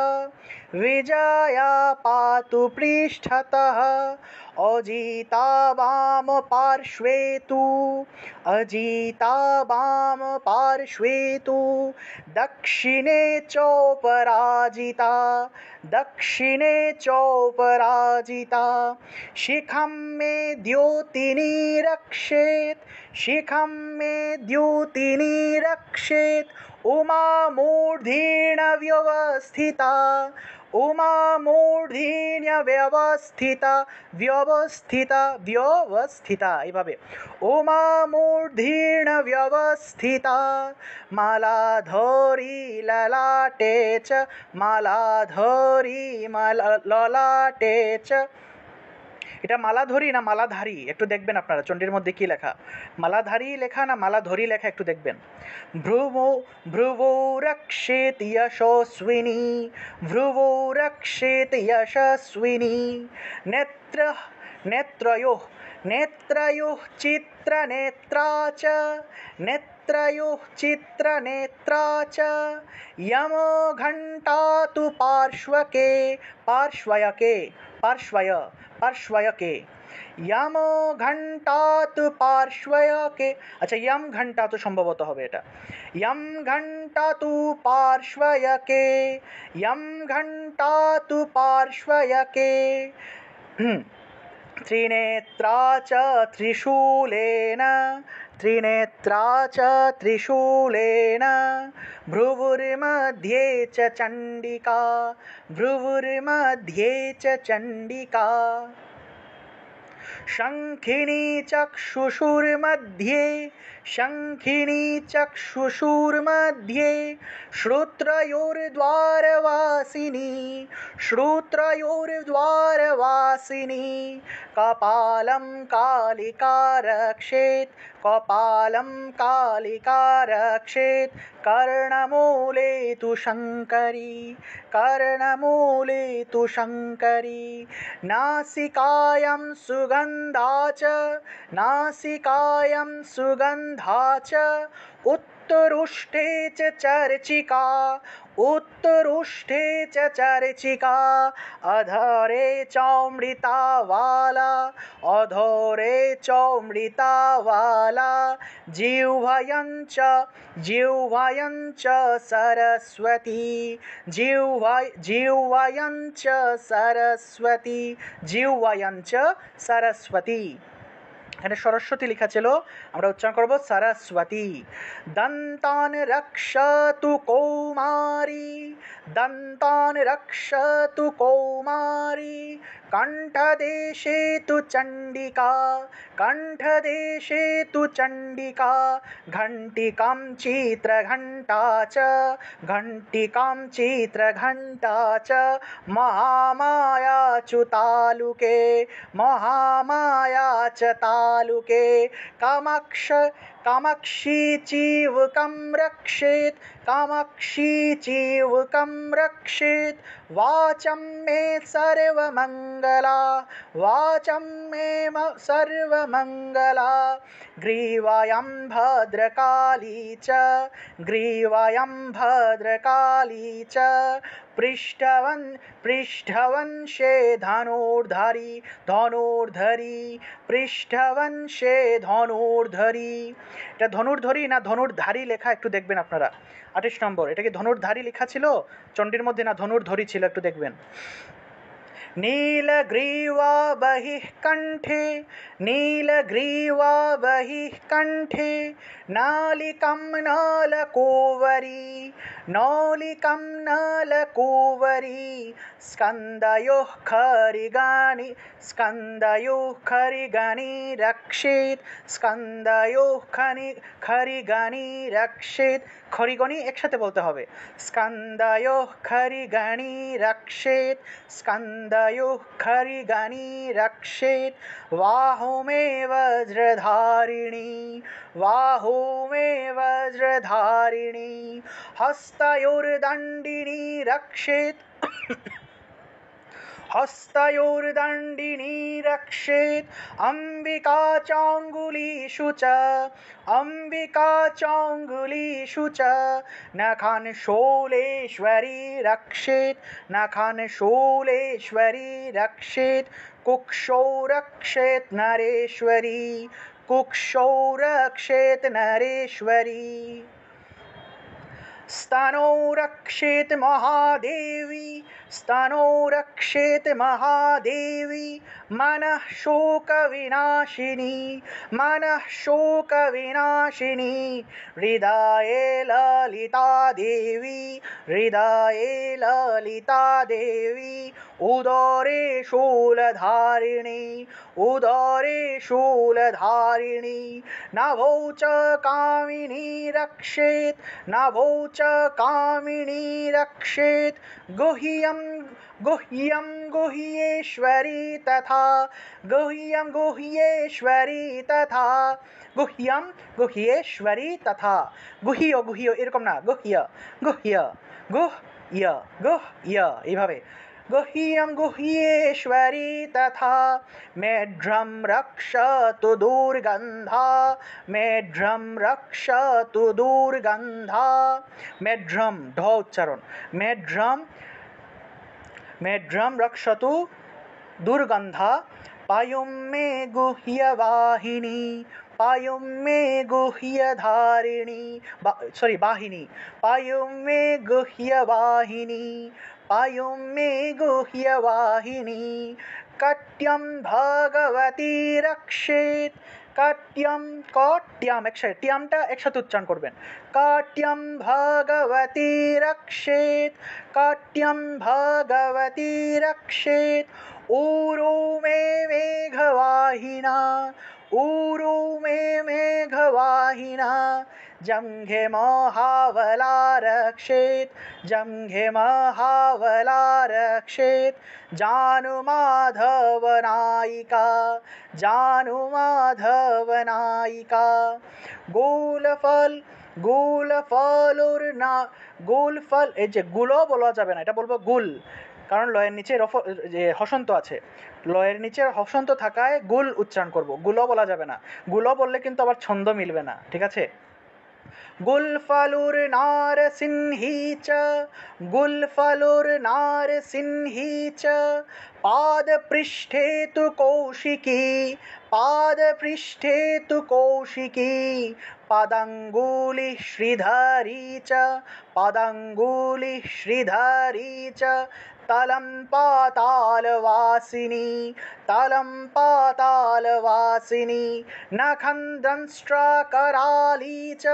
विजया पातु पृष्ठतः, अजिता वाम पार्श्वे तु, अजिता वाम पार्श्वे तु, दक्षिणे चोपराजिता, दक्षिणे चोपराजिता, शिखं मे द्योतिनी रक्षेत्, शिखं मे द्योतिनी रक्षेत्, उमा मूर्धेण व्यवस्थिता, उमा मूर्धेन व्यवस्थिता, व्यवस्थिता व्यवस्थिता এইভাবে उमा मूर्धेण व्यवस्थिता, मालाधरी ललाटे च, मालाधरी ललाटे च, এটা মালাধরি না মালাধারী একটু দেখবেন আপনারা চণ্ডীর মধ্যে কি লেখা, মালাধারী লেখা না মালাধরি লেখা একটু দেখবেন। ভ্রুবো ভ্রুবো রক্ষেত যশস্বিনী, ভ্রুবো রক্ষেত যশস্বিনী, নেত্র নেত্রয়োঃ, নেত্রয়োঃ চিত্রনেত্রা চ, नेत्रयोः चित्रनेत्रा च, यमो घण्टा तु पार्श्वके, पार्श्वयके, पार्श्वय पार्श्वयके, यमो घण्टा तु पार्श्वयके, अच्छा यम घण्टा तो সম্ভবত হবে এটা, यम घण्टा तु पार्श्वयके, यम घण्टा तु पार्श्वयके, त्रिनेत्रा च त्रिशूलेन, त्रिनेत्रा च त्रिशूलेन, भ्रुवुर्मध्ये च चण्डिका, भ्रुवुर्मध्ये च चण्डिका, शङ्खिनी चक्षुषुर्मध्ये, शङ्खिनी चक्षुषुर्मध्ये, श्रोत्रयोर्द्वारवासिनी, श्रोत्रयोर्द्वारवासिनी, कपालं कालिका रक्षेत्, कपालं कालिका रक्षेत्, कर्णमूले तु शङ्करी, कर्णमूले तु शङ्करी, नासिकायां सुगन्धा च, नासिकायां सुगन्धा च, उत्तरुष्ठे च चर्चिका, उत्तरुष्ठे च चर्चिका, अधरे चौमृतावाला, अधरे चौमृतावाला, जिह्वयं च, जिह्वयं च सरस्वती, जिह्वयं च सरस्वती, जिह्वयं च सरस्वती, এখানে সরস্বতী লেখা ছিল, আমরা উচ্চারণ করব সরস্বতী। দন্তান রক্ষতু কৌমারী, দন্তান রক্ষতু কৌমারী, কণ্ঠদেশে তু চণ্ডিকা, কণ্ঠদেশে তু চণ্ডিকা, ঘণ্টিকাं চিত্রঘণ্টা চ, ঘণ্টিকাं চিত্রঘণ্টা চ, মহামায়া চু তালুকে, মহামায়া চ तालुके, कामाक्षी चीवकं रक्षेत्, कामाक्षी चीवकं रक्षेत्, वाचं मे सर्वमङ्गला, वाचं मे सर्वमङ्गला, ग्रीवायां भद्रकाली च, ग्रीवायां भद्रकाली च, पृष्ठवंशे धनुर्धरी, धनुर्धरी, पृष्ठवंशे धनुर्धरी, এটা ধনুর্ধরি না ধনুর্ধারী লেখা একটু দেখবেন আপনারা। 28 নম্বর, এটা কি ধনুর্ধারী লেখা ছিল চণ্ডীর মধ্যে না ধনুর্ধরি ছিল একটু দেখবেন। नीलग्रीवा बहिः कण्ठे नीलग्रीवा बहिः कण्ठे नालिकं नलकोवरी नौलिकं नलकोवरी स्कन्दयोः खरिगणि रक्षेत् स्कन्दयोः खरिगणि रक्षेत् खरिगणि একসাথে বলতে হবে স্কন্দয়োः खरिगणि रक्षेत् स्कन्दयोः खरिगणि रक्षेत् वाहो मे वज्रधारिणी हस्तयोर्दण्डिनी रक्षेत् हस्तयोर्दण्डिनी रक्षेत् अम्बिका चाङ्गुलीषु च नखान् शूलेश्वरी रक्षेत् कुक्षौ रक्षेत् नरेश्वरी स्तनौ रक्षेत् महादेवी मनः शोकविनाशिनी हृदये ललिता देवी उदरे शूलधारिणी नभौ च कामिनी रक्षेत् गुह्यं गुह्येश्वरी तथा गुह्य এরকম না গুহ্য এইভাবে गुह्यं गुह्येश्वरी तथा मेढ्रं रक्षतु दुर्गन्धा मेढ्रम ढ उच्चारण मेढ्रम रक्षतु दुर्गन्धा पायुं मे गुह्यवाहिनी पायुं मे गुह्यवाहिनी कट्यं भगवती रक्षेत् कट्यम टियामटा एकसाथे उच्चारण करबेन कट्यम भगवती रक्षेत् ऊरू मे मेघवाहिना जंघे महावला रक्षेत् जानुमाधवनायिका গোলফল এই যে গুলো বলা যাবে না, এটা বলবো গুল, কারণ লয়ের নিচে হসন্ত আছে, লয়ের নিচে হসন্ত থাকায় গুল উচ্চারণ করব, গুলো বলা যাবে না, গুলো বললে কিন্তু আবার ছন্দ মিলবে না, ঠিক আছে। गुल्फलुर्नारसिंही च पादपृष्ठे तु कौशिकी पदाङ्गुलिः श्रीधरी च तलं पातालवासिनी नखन्दंष्ट्राकराली च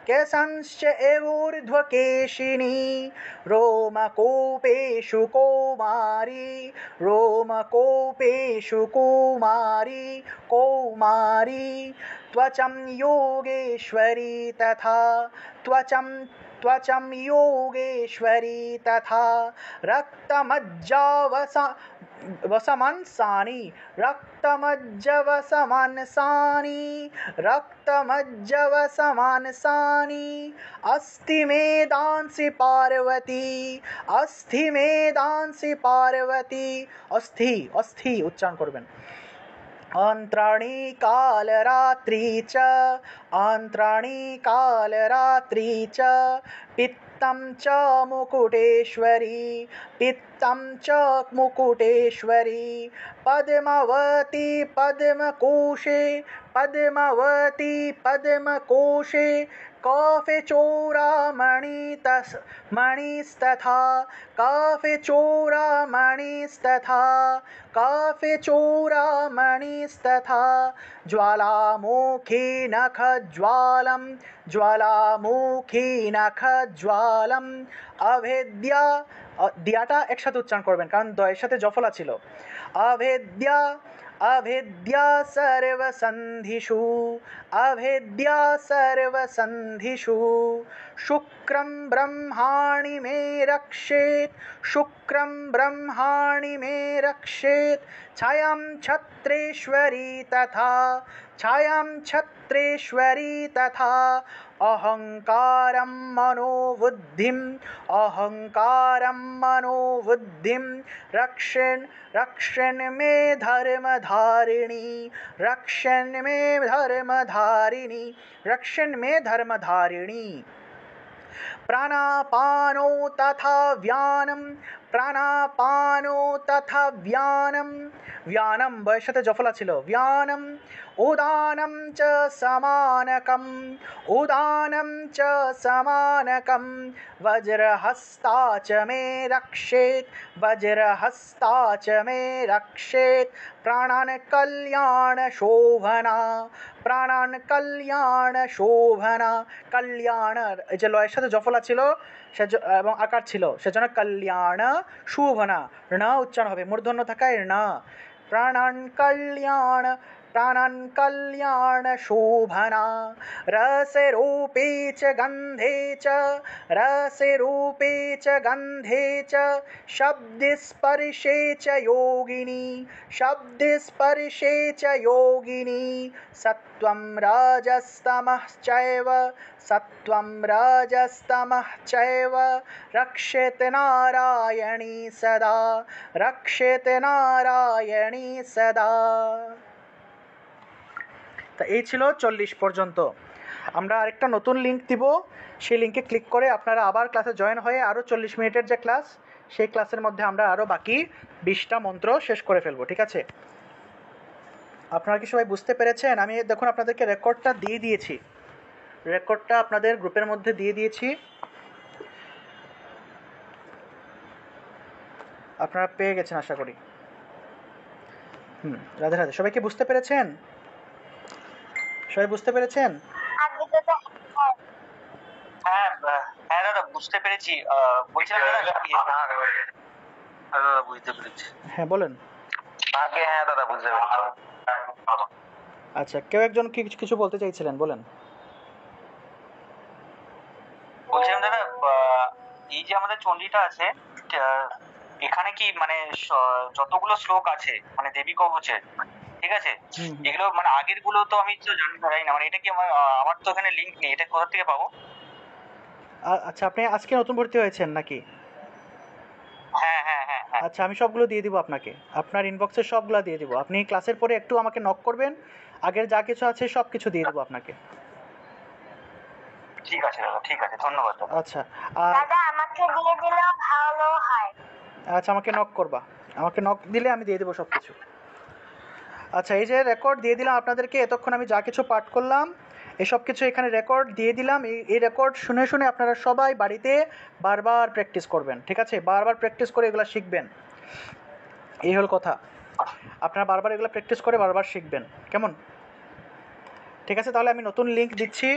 केशंश्च एवोर्ध्वकेशिनी रोमकूपेषु कौमारी त्वचं योगेश्वरी तथा रक्तमज्जवसमानसानि अस्ति मेदांसि पार्वती अस्थि उच्चारण करबेन आन्त्राणि कालरात्रि च पित्त पित्तं च मुकुटेश्वरी पित्तं च मुकुटेश्वरी पद्मावती पद्मकोशे पद्मावती पद्मकोशे मणिस्तथा काफिचूरामणिस्तथा ज्वालामुखी नखज्वालम अभेद्या দিয়াটা একসাথে উচ্চারণ করবেন কারণ দয়ের সাথে জফলা ছিল अभेद्या अभेद्या सर्वसन्धिषु शुक्रं ब्रह्माणि मे रक्षेत् छायां छत्रेश्वरी तथा अहंकारं मनोबुद्धिं रक्षन् मे धर्मधारिणी प्राणापानो तथा व्यानं व्यानं বয়ের সাথে জফলা ছিল व्यानं उदानं च समानकं वज्रहस्ता च मे रक्षेत् प्राणान् कल्याण এই যে লয়ের সাথে জফলা ছিল এবং আকার ছিল সেজন্য কল্যাণ শোভনা ণ উচ্চারণ হবে মূর্ধন্য থাকায় ণ प्राणान् कल्याण शोभना रसरूपे च गन्धे च शब्दस्पर्शे च योगिनी सत्त्वं रजस्तमश्चैव रक्षेत नारायणी सदा তা এই ছিল 40 পর্যন্ত আমরা আরেকটা নতুন লিংক দিব সেই লিংকে ক্লিক করে আপনারা আবার ক্লাসে জয়েন হয়ে আরও 40 মিনিটের যে ক্লাস সেই ক্লাসের মধ্যে আমরা আরও বাকি 20টা মন্ত্র শেষ করে ফেলবো ঠিক আছে আপনারা কি সবাই বুঝতে পেরেছেন আমি দেখুন আপনাদেরকে রেকর্ডটা দিয়ে দিয়েছি রেকর্ডটা আপনাদের গ্রুপের মধ্যে দিয়ে দিয়েছি আপনারা পেয়ে গেছেন আশা করি রাধে রাধে সবাই কি বুঝতে পেরেছেন সবাই বুঝতে পেরেছেন হ্যাঁ হ্যাঁ দাদা বুঝতে পেরেছি বলছিলাম দাদা বুঝতে পেরেছি হ্যাঁ বলেন আগে হ্যাঁ দাদা বুঝতে পেরেছি আচ্ছা কেউ একজন কি কিছু বলতে চাইছিলেন বলেন বলছিলাম দাদা এই যে আমাদের চণ্ডীটা আছে এখানে কি মানে যতগুলো শ্লোক আছে মানে দেবী কবচের ঠিক আছে এগুলো মানে আগের গুলো তো আমি তো জানি না মানে এটা কি আমার তো এখানে লিংক নেই এটা কোথা থেকে পাবো আচ্ছা আপনি আজকে নতুন ভর্তি হয়েছেন নাকি হ্যাঁ হ্যাঁ হ্যাঁ আচ্ছা আমি সবগুলো দিয়ে দিব আপনাকে আপনার ইনবক্সে সবগুলো দিয়ে দিব আপনি ক্লাসের পরে একটু আমাকে নক করবেন আগের যা কিছু আছে সব কিছু দিয়ে দেবো আপনাকে ঠিক আছে দাদা ঠিক আছে ধন্যবাদ আচ্ছা দাদা আমাকে দিয়ে দিলে ভালো হয় আচ্ছা আমাকে নক করবা আমাকে নক দিলে আমি দিয়ে দেবো সব কিছু আচ্ছা এই যে রেকর্ড দিয়ে দিলাম আপনাদেরকে এতক্ষণ আমি যা কিছু পাঠ করলাম এসব কিছু এখানে রেকর্ড দিয়ে দিলাম এই রেকর্ড শুনে শুনে আপনারা সবাই বাড়িতে বারবার প্র্যাকটিস করবেন ঠিক আছে বারবার প্র্যাকটিস করে এগুলো শিখবেন এই হল কথা আপনারা বারবার এগুলো প্র্যাকটিস করে বারবার শিখবেন কেমন ঠিক আছে তাহলে আমি নতুন লিংক দিচ্ছি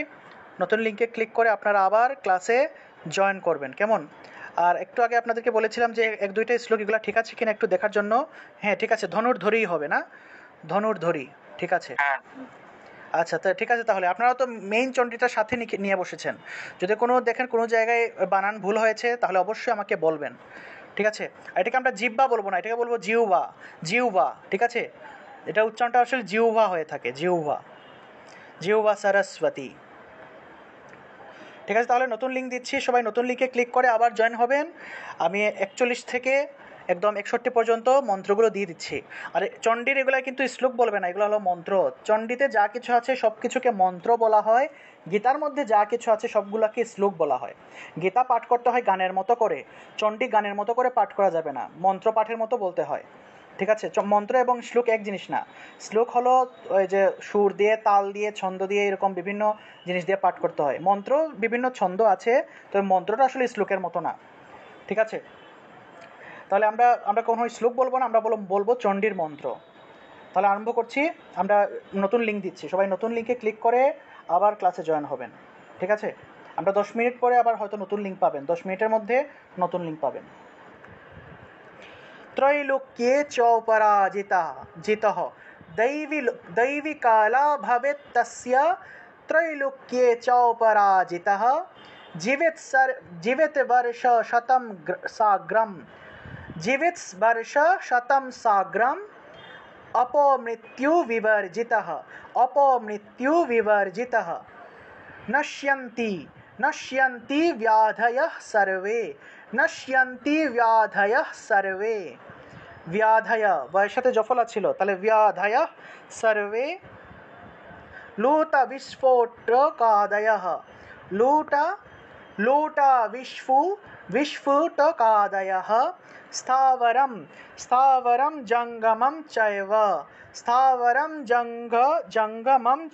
নতুন লিংকে ক্লিক করে আপনারা আবার ক্লাসে জয়েন করবেন কেমন আর একটু আগে আপনাদেরকে বলেছিলাম যে এক দুইটা শ্লোক এগুলো ঠিক আছে কিনা একটু দেখার জন্য হ্যাঁ ঠিক আছে ধনুর্ধরেই হবে না ধনুর্ধরি ঠিক আছে আচ্ছা তা ঠিক আছে তাহলে আপনারা তো মেইন চণ্ডীটার সাথে নিয়ে বসেছেন যদি কোনো দেখেন কোনো জায়গায় বানান ভুল হয়েছে তাহলে অবশ্যই আমাকে বলবেন ঠিক আছে এটাকে আমরা জিহ্বা বলবো না এটাকে বলবো জিহ্বা ঠিক আছে এটা উচ্চারণটা আসলে জিহ্বা হয়ে থাকে জিহ্বা সরস্বতী ঠিক আছে তাহলে নতুন লিঙ্ক দিচ্ছি সবাই নতুন লিঙ্কে ক্লিক করে আবার জয়েন হবেন আমি 41 থেকে একদম 61 পর্যন্ত মন্ত্রগুলো দিয়ে দিচ্ছি আর চণ্ডীর এগুলো কিন্তু শ্লোক বলবে না এগুলো হলো মন্ত্র চণ্ডীতে যা কিছু আছে সব কিছুকে মন্ত্র বলা হয় গীতার মধ্যে যা কিছু আছে সবগুলোকে শ্লোক বলা হয়। গীতা পাঠ করতে হয় গানের মতো করে, চণ্ডী গানের মতো করে পাঠ করা যাবে না, মন্ত্র পাঠের মতো বলতে হয়। ঠিক আছে, মন্ত্র এবং শ্লোক এক জিনিস না। শ্লোক হলো ওই যে সুর দিয়ে, তাল দিয়ে, ছন্দ দিয়ে, এরকম বিভিন্ন জিনিস দিয়ে পাঠ করতে হয়। মন্ত্র বিভিন্ন ছন্দ আছে, তবে মন্ত্রটা আসলে শ্লোকের মতো না। ঠিক আছে, তাহলে আমরা কোনো শ্লোক বলবো না, আমরা বলবো চণ্ডীর মন্ত্র। তাহলে আরম্ভ করছি। আমরা নতুন লিঙ্ক দিচ্ছি, সবাই নতুন লিঙ্কে ক্লিক করে আবার ক্লাসে জয়েন হবেন। ঠিক আছে, আমরা 10 মিনিট পরে আবার হয়তো নতুন লিঙ্ক পাবেন, 10 মিনিটের মধ্যে নতুন লিঙ্ক পাবেন। त्रैलोक्ये चौपराजितः जितः दैवी काला भवेत् तस्य त्रैलोक्ये चौपराजितः जीवित वर्ष शतं साग्रम् अपमृत्यु विवर्जितः नश्यन्ति व्याधयः सर्वे व्याधय वयর সাথে জফলা ছিল, তাহলে व्याधय सर्वे लूट विस्फोटकादयः लूट विस्फोटकादयः स्थावरं जंगमं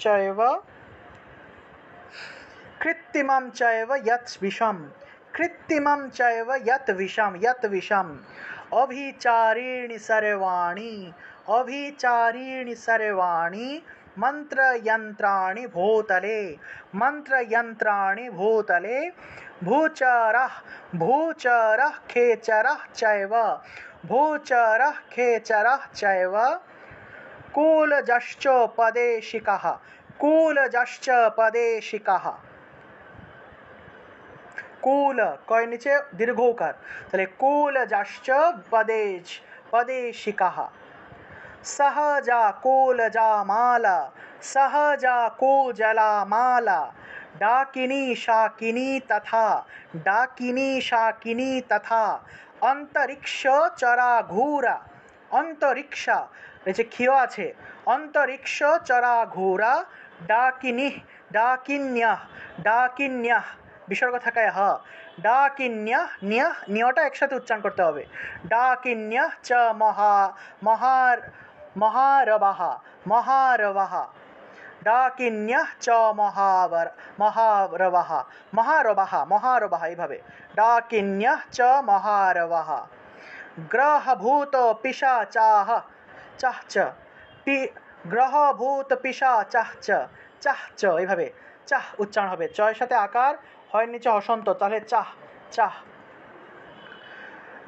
चैव कृत्रिमं चैव यत् विषम् अभिचारिणी सर्वाणि मंत्रयंत्राणि भूतले भूचरः खेचरः चैव कूलजश्च पदेशिकः कूल कय नीचे दीर्घोकार, তাহলে कूलजश्च पदेशिकः सहजा कूजलामाला डाकिनी शाकिनी तथा अंतरिक्ष चराघूरा अंतरिक्ष नीचे ক্ষিয় আছে अंतरिक्ष चराघूरा ডাকিন্যাহ বিসর্গ থাকায় হ নিয়টা একসাথে উচ্চারণ করতে হবে। ডাকিন্যাহ চ মহারবাহ ডাকিন্যাহ চ মহারবাহ এইভাবে ডাকিন্যাহ চ মহারবাহ গ্রহভূত পিশাচাহ গ্রহভূত পিশাচাহ চাহ এইভাবে চাহ উচ্চারণ হবে। চয়ের সাথে আকার হয় নিচে হসন্ত, তাহলে চাহ।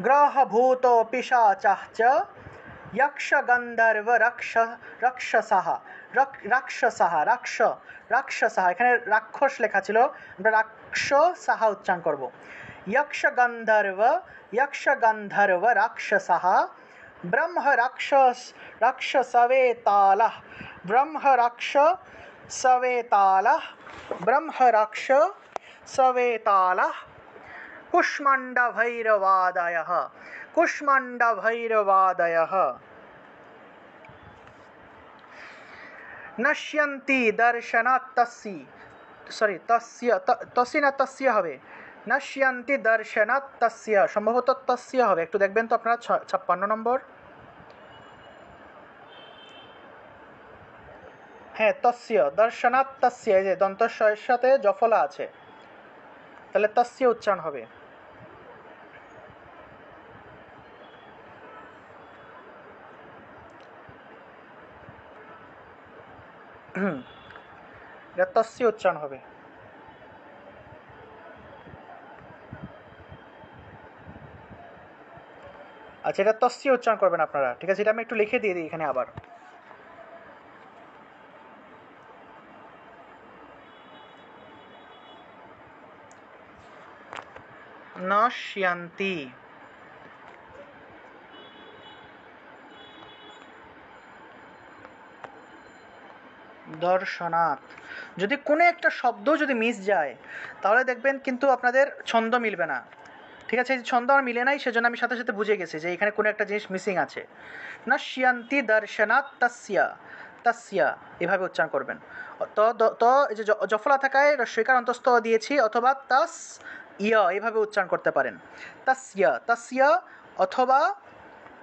গ্রহভূত পিশাচাহ চ यक्ष गंधर्व রাক্ষসः এখানে রাক্ষস লেখা ছিল, আমরা রাক্ষসः উচ্চারণ করব। यक्ष गंधर्व राक्षसः ब्रह्म राक्षसवेतालः कुष्माण्डभैरवादयः नश्यन्ति दर्शनात् तस्य হবে नश्यन्ति दर्शनात् तस्य, সম্ভবত তস্য হবে, একটু দেখবেন তো আপনারা 56 নম্বর। হ্যাঁ তস্য, দর্শনাৎ তস্য, এই যে দন্তস্বয়ের সাথে জফলা আছে, তাহলে তস্য উচ্চারণ হবে। এটা তস্য উচ্চারণ হবে। আচ্ছা, এটা তস্য উচ্চারণ করবেন আপনারা, ঠিক আছে? এটা আমি একটু লিখে দিয়ে দিই এখানে আবার। নশ্যন্তি দর্শনাৎ, যদি কোনো একটা শব্দ যদি মিস যায় তাহলে দেখবেন কিন্তু আপনাদের ছন্দ মিলবে না। ঠিক আছে, ছন্দ আমার মিলে নাই, সেজন্য আমি সাথে সাথে বুঝে গেছি যে এখানে কোনো একটা জিনিস মিসিং আছে। নশ্যন্তি দর্শনাৎ তস্য এভাবে উচ্চারণ করবেন। তো এই যে জফলা থাকায় রস্যইকার অন্তস্থ দিয়েছি, অথবা তাস ইয়া এইভাবে উচ্চারণ করতে পারেন, তাসিয়া অথবা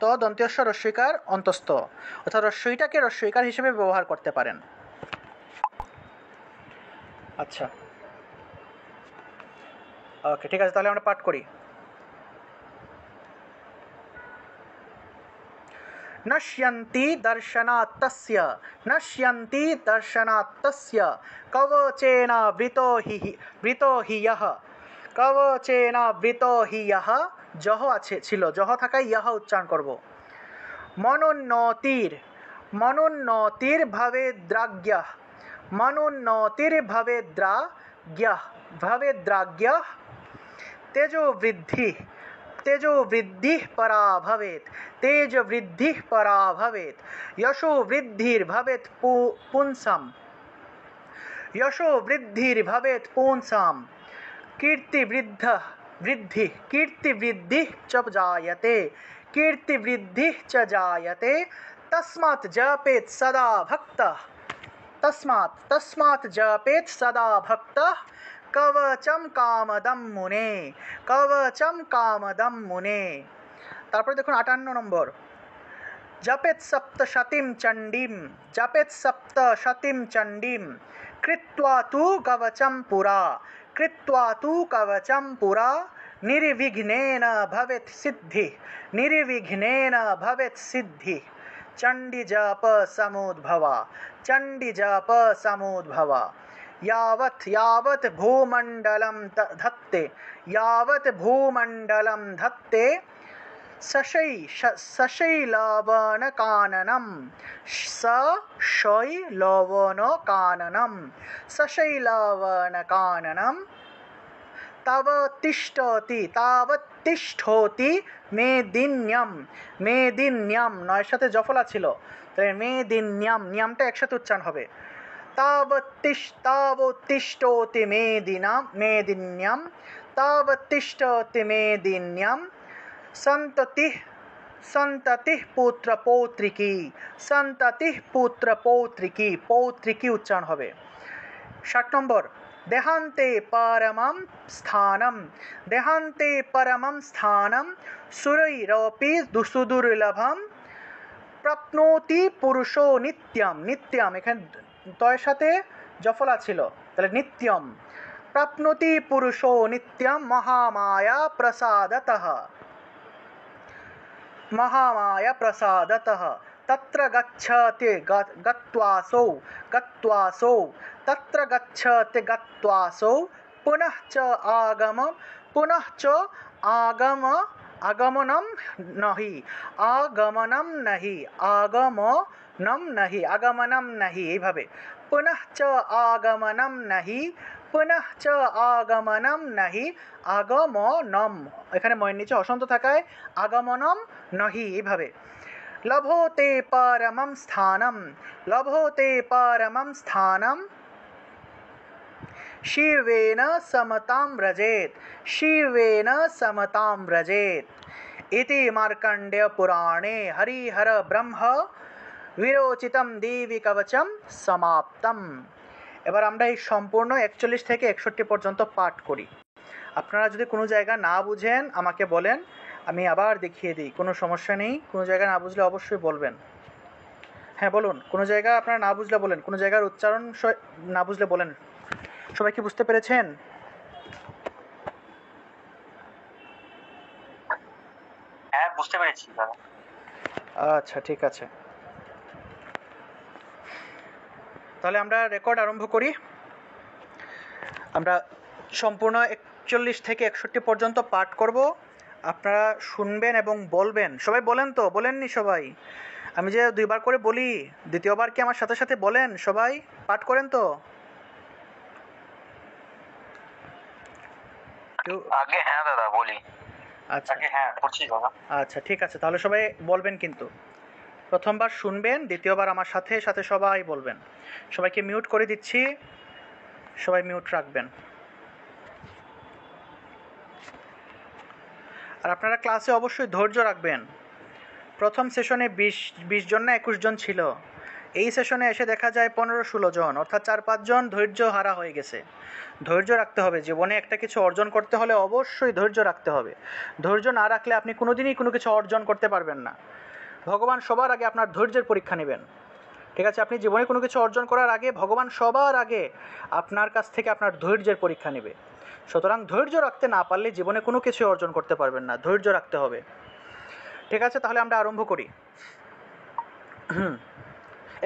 ত দন্ত্যস্ব রস্যইকার অন্তস্থ, অর্থাৎ রস্যইটাকে রস্যইকার হিসেবে ব্যবহার করতে পারেন। আচ্ছা, ওকে, ঠিক আছে, তাহলে আমরা পাঠ করি। नश्यन्ति दर्शनात् तस्य, नश्यन्ति दर्शनात् तस्य कवचेन वृतो हि यः, कवचेन वृतो हि यः, जह আছে ছিল, জহ থাকায় ইহ উচ্চারণ করব। মনোন্নতির, মনোন্নতির ভবেদ্রাগ্যঃ, মনোন্নতির ভবেদ্রাগ্যঃ, ভবেদ্রাগ্যঃ तेजो वृद्धि, तेजो वृद्धि परा भवेत्, तेज वृद्धि परा भवेत्, यशो वृद्धिर्भवेत् पुंसाम्, यशो वृद्धिर्भवेत् पुंसाम्, कीर्ति वृद्धि, कीर्ति वृद्धि च जायते, कीर्ति वृद्धि च जायते, तस्मात् जपेत् सदा भक्तः, तस्मात् जपेत् सदा भक्तः, कवचम कामदम मुने, कवचम कामदम मुने। তারপরে দেখুন 58 নম্বর, जपेत् सप्तशतीं चण्डीं, जपेत् सप्तशतीं चण्डीं, कृत्वा तु कवचं पुरा, कृत्वा तु कवचं पुरा, निर्विघ्नेन भवेत् सिद्धिः, निर्विघ्नेन भवेत् सिद्धिः, चण्डी जप समुद्भवा, चण्डी जप समुद्भवा, यावत् यावत् भूमण्डलं धत्ते, यावत् भूमण्डलं धत्ते, सशैलवनकाननं, सशैलवनकाननं, सशैलवनकाननं, तावत् तिष्ठति मेदिन्यं, मेदिन्यं নয়ের সাথে জফলা ছিল, তাই মেদিন্যম, নিয়মটা একসাথে উচ্চারণ হবে। तावत् तिष्ठति मेदिन्यं, तावत् तिष्ठति मेदिन्यं, सन्ततिः, सन्ततिः पुत्र पौत्रिकी, सन्ततिः पुत्र पौत्रिकी, पौत्रिकी उच्चारण হবে। 60 নম্বর, देहान्ते परमं स्थानं, देहान्ते परमं स्थानं, सुरैरपि सुदुर्लभं, प्राप्नोति पुरुषो नित्यं, नित्यम এখানে তয়ের সাথে জফলা ছিল, তাহলে নিত্যম, प्राप्नोति पुरुषो नित्यं, महामाया प्रसादतः, महामाया प्रसादतः, तत्र गच्छति गत्वासौ, गत्वासौ, तत्र गच्छति गत्वासौ, पुनः च पुनः च आगमनं नहि, आगमनं नहि, आगमनं नहि, आगमनं नहि এইভাবে, पुनः च आगमनं नहि, पुनः च आगमनं नहि, আগমনম এখানে ময়ের নিচে অসন্ত থাকায় আগমনম নহি এইভাবে। লভোতে পরমম স্থানম, লভোতে পরমম স্থানম, शिवेन समतां व्रजेत्, शिवेन समतां व्रजेत्, इति मार्कण्डेय पुराणे हरिहर ब्रह्म विरोचितं देवी कवचम समाप्तम। এবার আমরা এই সম্পূর্ণ 41 থেকে 61 পর্যন্ত পাঠ করি। আপনারা যদি কোনো জায়গা না বুঝেন আমাকে বলেন, আমি আবার দেখিয়ে দিই, কোনো সমস্যা নেই। কোনো জায়গা না বুঝলে অবশ্যই বলবেন। হ্যাঁ বলুন, কোনো জায়গা আপনারা না বুঝলে বলেন, কোনো জায়গার উচ্চারণ না বুঝলে বলেন। সবাই কি বুঝতে পেরেছেন? হ্যাঁ বুঝতে পেরেছি দাদা। আচ্ছা ঠিক আছে, তাহলে আমরা রেকর্ড আরম্ভ করি। আমরা সম্পূর্ণ 41 থেকে 61 পর্যন্ত পাঠ করব। আপনারা শুনবেন এবং বলবেন। সবাই বলেন তো? বলেননি সবাই? আমি যে 2 বার করে বলি, দ্বিতীয়বার কি আমার সাথে সাথে বলেন? সবাই পাঠ করেন তো? আগে হ্যাঁ দাদা বলি। আচ্ছা হ্যাঁ করছি দাদা। আচ্ছা ঠিক আছে, তাহলে সবাই বলবেন কিন্তু। প্রথমবার শুনবেন, দ্বিতীয়বার আমার সাথে সাথে সবাই বলবেন। সবাইকে মিউট করে দিচ্ছি, সবাই মিউট রাখবেন। আর আপনারা ক্লাসে অবশ্যই ধৈর্য রাখবেন। প্রথম সেশনে 20 জন না 21 জন ছিল, এই সেশনে এসে দেখা যায় 15-16 জন, অর্থাৎ 4-5 জন ধৈর্য হারা হয়ে গেছে। ধৈর্য রাখতে হবে, জীবনে একটা কিছু অর্জন করতে হলে অবশ্যই ধৈর্য রাখতে হবে। ধৈর্য না রাখলে আপনি কোনোদিনই কোনো কিছু অর্জন করতে পারবেন না। ভগবান সবার আগে আপনার ধৈর্যের পরীক্ষা নেবেন, ঠিক আছে? আপনি জীবনে কোনো কিছু অর্জন করার আগে ভগবান সবার আগে আপনার কাছ থেকে আপনার ধৈর্যের পরীক্ষা নেবে। সুতরাং ধৈর্য রাখতে না পারলে জীবনে কোনো কিছু অর্জন করতে পারবেন না, ধৈর্য রাখতে হবে, ঠিক আছে? তাহলে আমরা আরম্ভ করি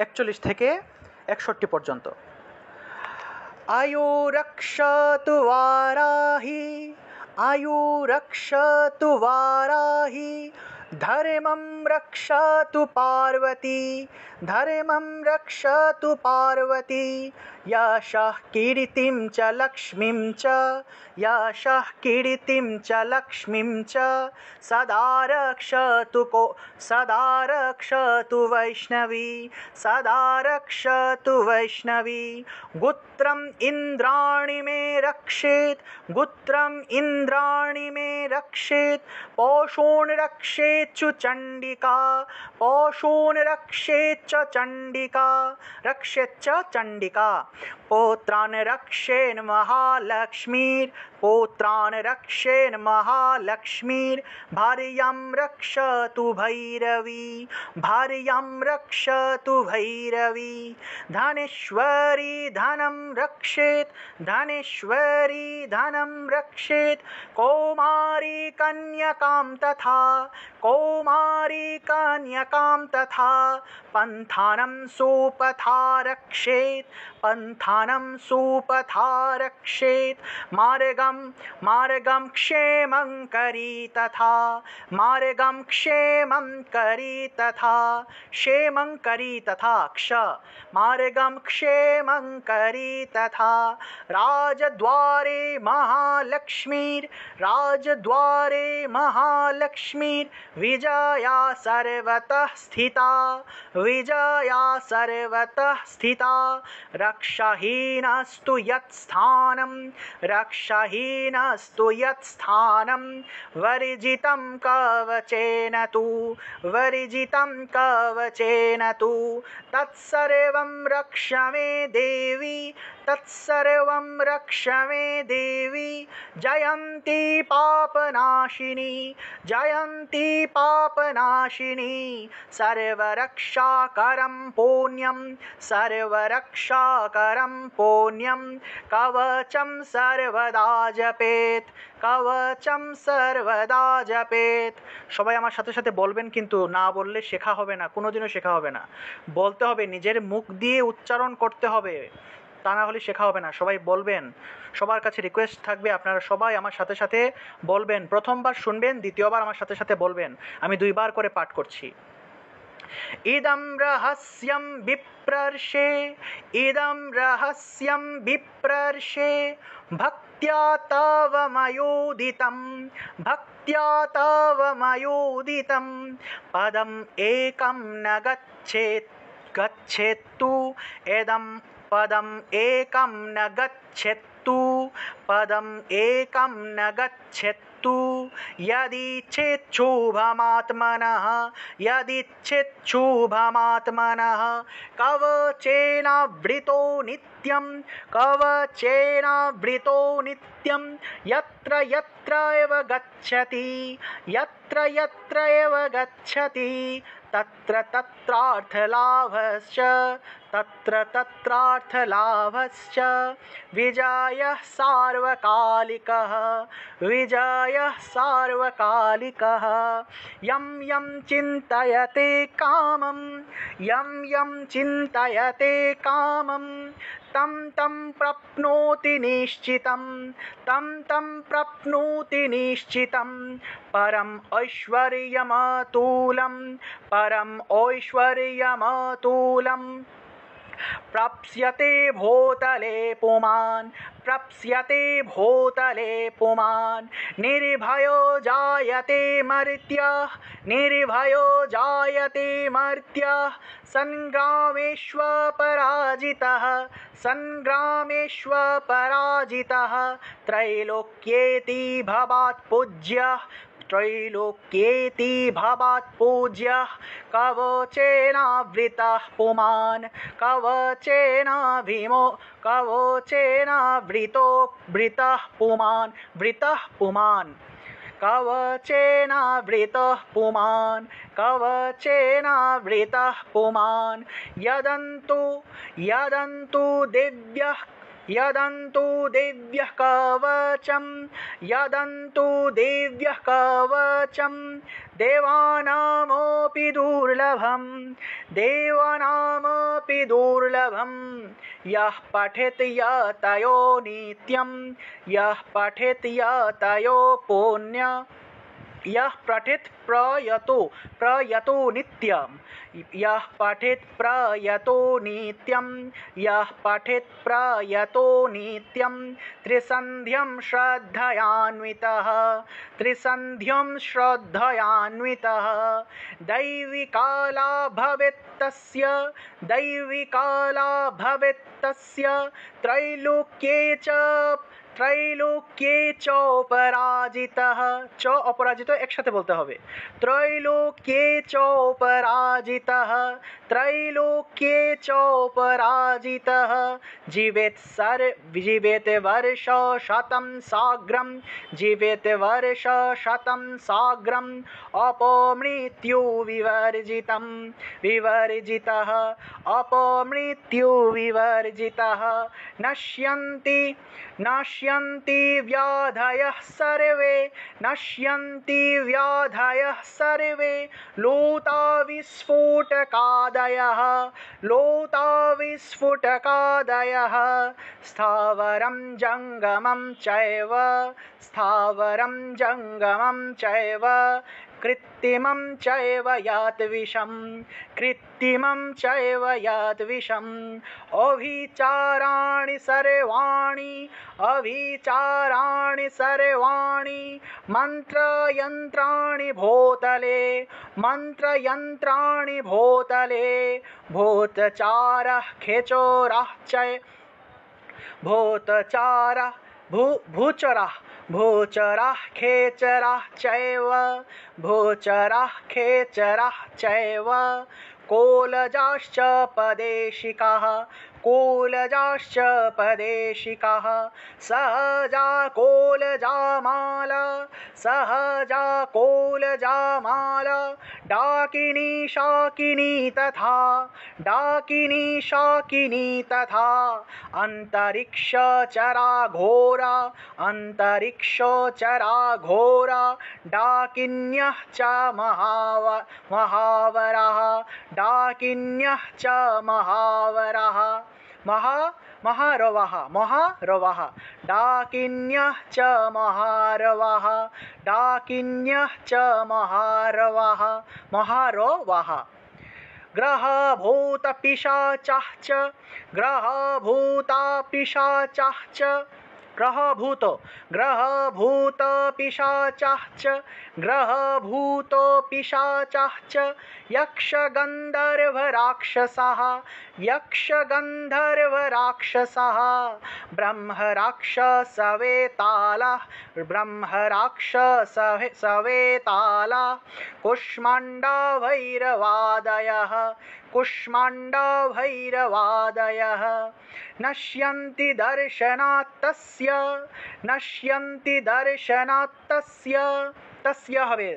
41 থেকে 61 পর্যন্ত। आयु रक्षतु वाराहि, आयु रक्षतु वाराहि, धर्मं रक्षतु पार्वती, धर्मं रक्षतु पार्वती, यशः कीर्तिं च लक्ष्मीं च, यशः कीर्तिं च लक्ष्मीं च, सदा रक्षतु वैष्णवी, सदा रक्षतु वैष्णवी, गुत्रम् इन्द्राणि मे रक्षेत्, गुत्रम् इन्द्राणि मे रक्षेत्, पौषून् रक्षेत् च चण्डिका, पौषून् रक्षेत् च चण्डिका, रक्षेत् च चण्डिका, पौत्रान् रक्षेन् महालक्ष्मीर्, पौत्रान् रक्षेन् महालक्ष्मीर्, भार्यां रक्षतु भैरवी, भार्यां रक्षतु भैरवी, धनेश्वरी धनं रक्षेत्, धनेश्वरी धनं रक्षेत्, कौमारी कन्यकां तथा, कौमारी कन्यकां तथा, पन्थानं सुपथा रक्षेत्, पन्थानं सुपथा रक्षेत्, मार्गं क्षेमं करी तथा, मार्गं क्षेमं करी तथा, क्षेमं करी तथा, मार्गं क्षेमं करी तथा, राजद्वारे महालक्ष्मीर्, राजद्वारे महालक्ष्मीर्, विजया सर्वतः स्थिता, विजया सर्वतः स्थिता, रक्षाहीनस्तु यत्स्थानं, रक्षाहीनस्तु यत्स्थानं, वर्जितं कवचेन तु, वर्जितं कवचेन तु, तत्सर्वं रक्ष मे देवी, तत्सर्वं रक्ष मे देवी, जयन्ती पापनाशिनी, जयन्ती पापनाशिनी, सर्वरक्षाकरं पुण्यं, सर्वरक्षाकरं पुण्यं, कवचं सर्वदा जपेत्, कवचं सर्वदा जपेत्। সবাই আমার সাথে সাথে বলবেন, কিন্তু না বললে শেখা হবে না, কোনোদিনও শেখা হবে না। বলতে হবে, নিজের মুখ দিয়ে উচ্চারণ করতে হবে, তা না হলে শেখা হবে না। সবাই বলবেন, সবার কাছে রিকোয়েস্ট থাকবে আপনারা সবাই আমার সাথে সাথে বলবেন। প্রথমবার শুনবেন, দ্বিতীয়বার আমার সাথে সাথে বলবেন। আমি 2 বার করে পাঠ করছি। इदं रहस्यं विप्रर्षे, इदं रहस्यं विप्रर्षे, भक्त्या तव मयोदितं, भक्त्या तव मयोदितं, पदम् एकं न गच्छेत्, गच्छेत्तु, इदं पदम् एकं न गच्छेत्तु, पदम् एकं न गच्छेत्तु, यदिच्छेच्छुभमात्मनः, यदिच्छेच्छुभमात्मनः, कवचेनावृतो नित्यं, कवचेनावृतो नित्यं, यत्र यत्र एव गच्छति, यत्र यत्र एव गच्छति, तत्र तत्रार्थलाभश्च, तत्र तत्रार्थलाभश्च, विजयः सार्वकालिकः, विजयः सार्वकालिकः, यं यं चिन्तयते कामं, यं यं चिन्तयते कामं, तं तं प्राप्नोति निश्चितं, तं तं प्राप्नोति निश्चितं, परम् ऐश्वर्यमतुलं, परम् ऐश्वर्यमतुलं, प्राप्स्यते भूतले पुमान्, प्राप्स्यते भूतले पुमान्, निर्भयो जायते मर्त्यः, निर्भयो जायते मर्त्यः, संग्रामेष्वपराजितः, संग्रामेष्वपराजितः, त्रैलोक्येति भवात् पूज्यः, त्रैलोक्येति भवात् पूज्यः कवचेनावृतः पुमान् कवचेनावृतो वृतः पुमान् कवचेनावृतः पुमान् यदन्तु देव्यः कवचं देवानामपि दुर्लभं यः पठेत् यतयो पुण्य यः पठेत् प्रयतो नित्यं यः पठेत् प्रयतो नित्यं त्रिसन्ध्यं श्रद्धयान्वितः दैविकाला भवेत् तस्य त्रैलोक्ये च अपराजितः अपराजित एकसाथे बोलते হবে त्रैलोक्ये च अपराजितः जीवेत वर्ष शतं साग्रम् अपमृत्यु विवर्जितः नश्यन्ति व्याधयः सर्वे लोता विस्फुटकादयः स्थावरं जङ्गमं चैव कृत्रिमं चैव यात् विषम् अभिचाराणि सर्वाणि मन्त्रयन्त्राणि भूतले भूतचारः खेचोराः भूचराः खेचराः चैव कोलजाश्च पदेशिकाः सहजा कोलजामाला डाकिनी शाकिनी तथा अंतरिक्षचरा घोरा डाकिन्यः च महावराः महारवाः डाकिन्यः च महारवाः ग्रहभूतपिशाचाश्च यक्षगन्धर्वराक्षसाः ब्रह्मराक्षसवेतालाः कुष्माण्डभैरवादयः नश्यन्ति दर्शनात् तस्य হবে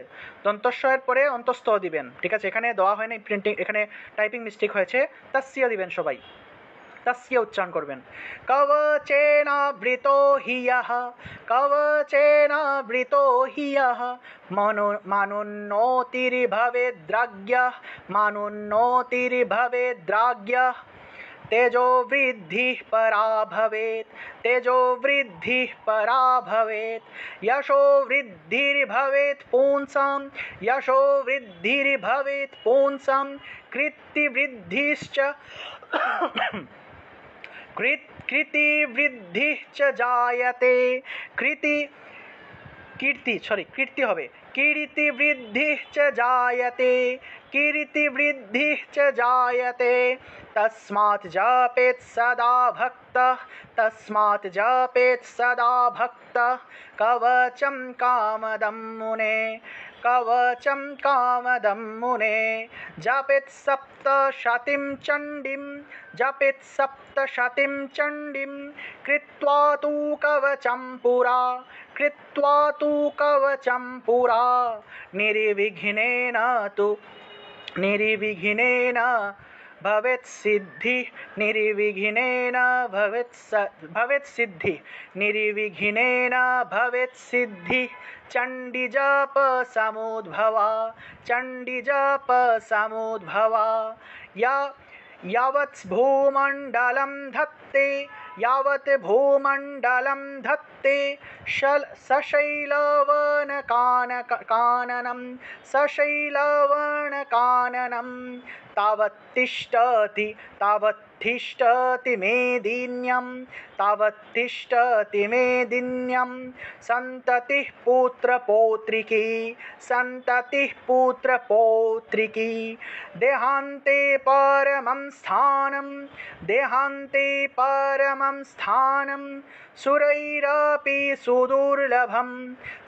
দন্তস্বয়ের পরে অন্তস্থ দিবেন ঠিক আছে এখানে দেওয়া হয় না প্রিন্টিং এখানে টাইপিং মিস্টেক হয়েছে তस्य দিবেন সবাই तस्य उच्चारण করবেন कवचेनावृतो हि यः मानुन्नोतिर्भवेद्राज्ञः तेजो वृद्धिः परा भवेत् यशो वृद्धिर्भवेत् पुंसां कृतिवृद्धिश्च जायते कीर्ति হবে कीर्ति वृद्धि च जायते कीर्ति वृद्धि च जायते तस्मात् जपेत् सदा भक्तः तस्मात् जपेत् सदा भक्तः कवचं कामदं मुने कवचं कामदं मुने जपेत् सप्तशतीं चण्डीं जपेत् सप्तशतीं चण्डीं कृत्वा तु कवचं पुरा कृत्वा तु कवचं पुरा निर्विघ्नेन तु निर्विघ्नेन भवेत् सिद्धि निर्विघ्नेन भवेत् सिद्धि निर्विघ्नेन भवेत् सिद्धि चण्डी जप समुद्भवा चण्डी जप समुद्भवा यावत् भूमण्डलं धत्ते यावत् भूमण्डलं धत्ते सशैलवनकाननं सशैलवनकाननं तावत्तिष्ठति तावत्तिष्ठति मेदिन्यं तावत्तिष्ठति मेदिन्यं सन्ततिः पुत्रपौत्रिकी सन्ततिः पुत्रपौत्रिकी देहान्ते परमं स्थानं देहान्ते परमं स्थानं सुरैरपि सुदुर्लभं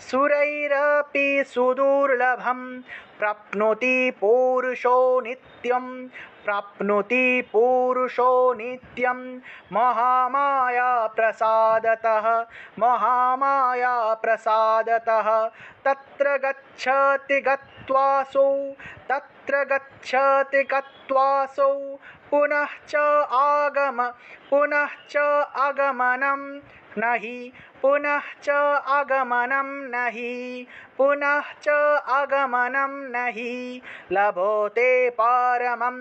सुरैरपि सुदुर्लभं प्राप्नोति पुरुषो नित्यं प्राप्नोति पुरुषो नित्यं महामाया प्रसादतः तत्र गच्छति गत्वासौ तत्र गच्छति गत्वासौ पुनः च आगमनं नहि पुनः च आगमनं नहि पुनः च आगमनं नहि लभोते परमं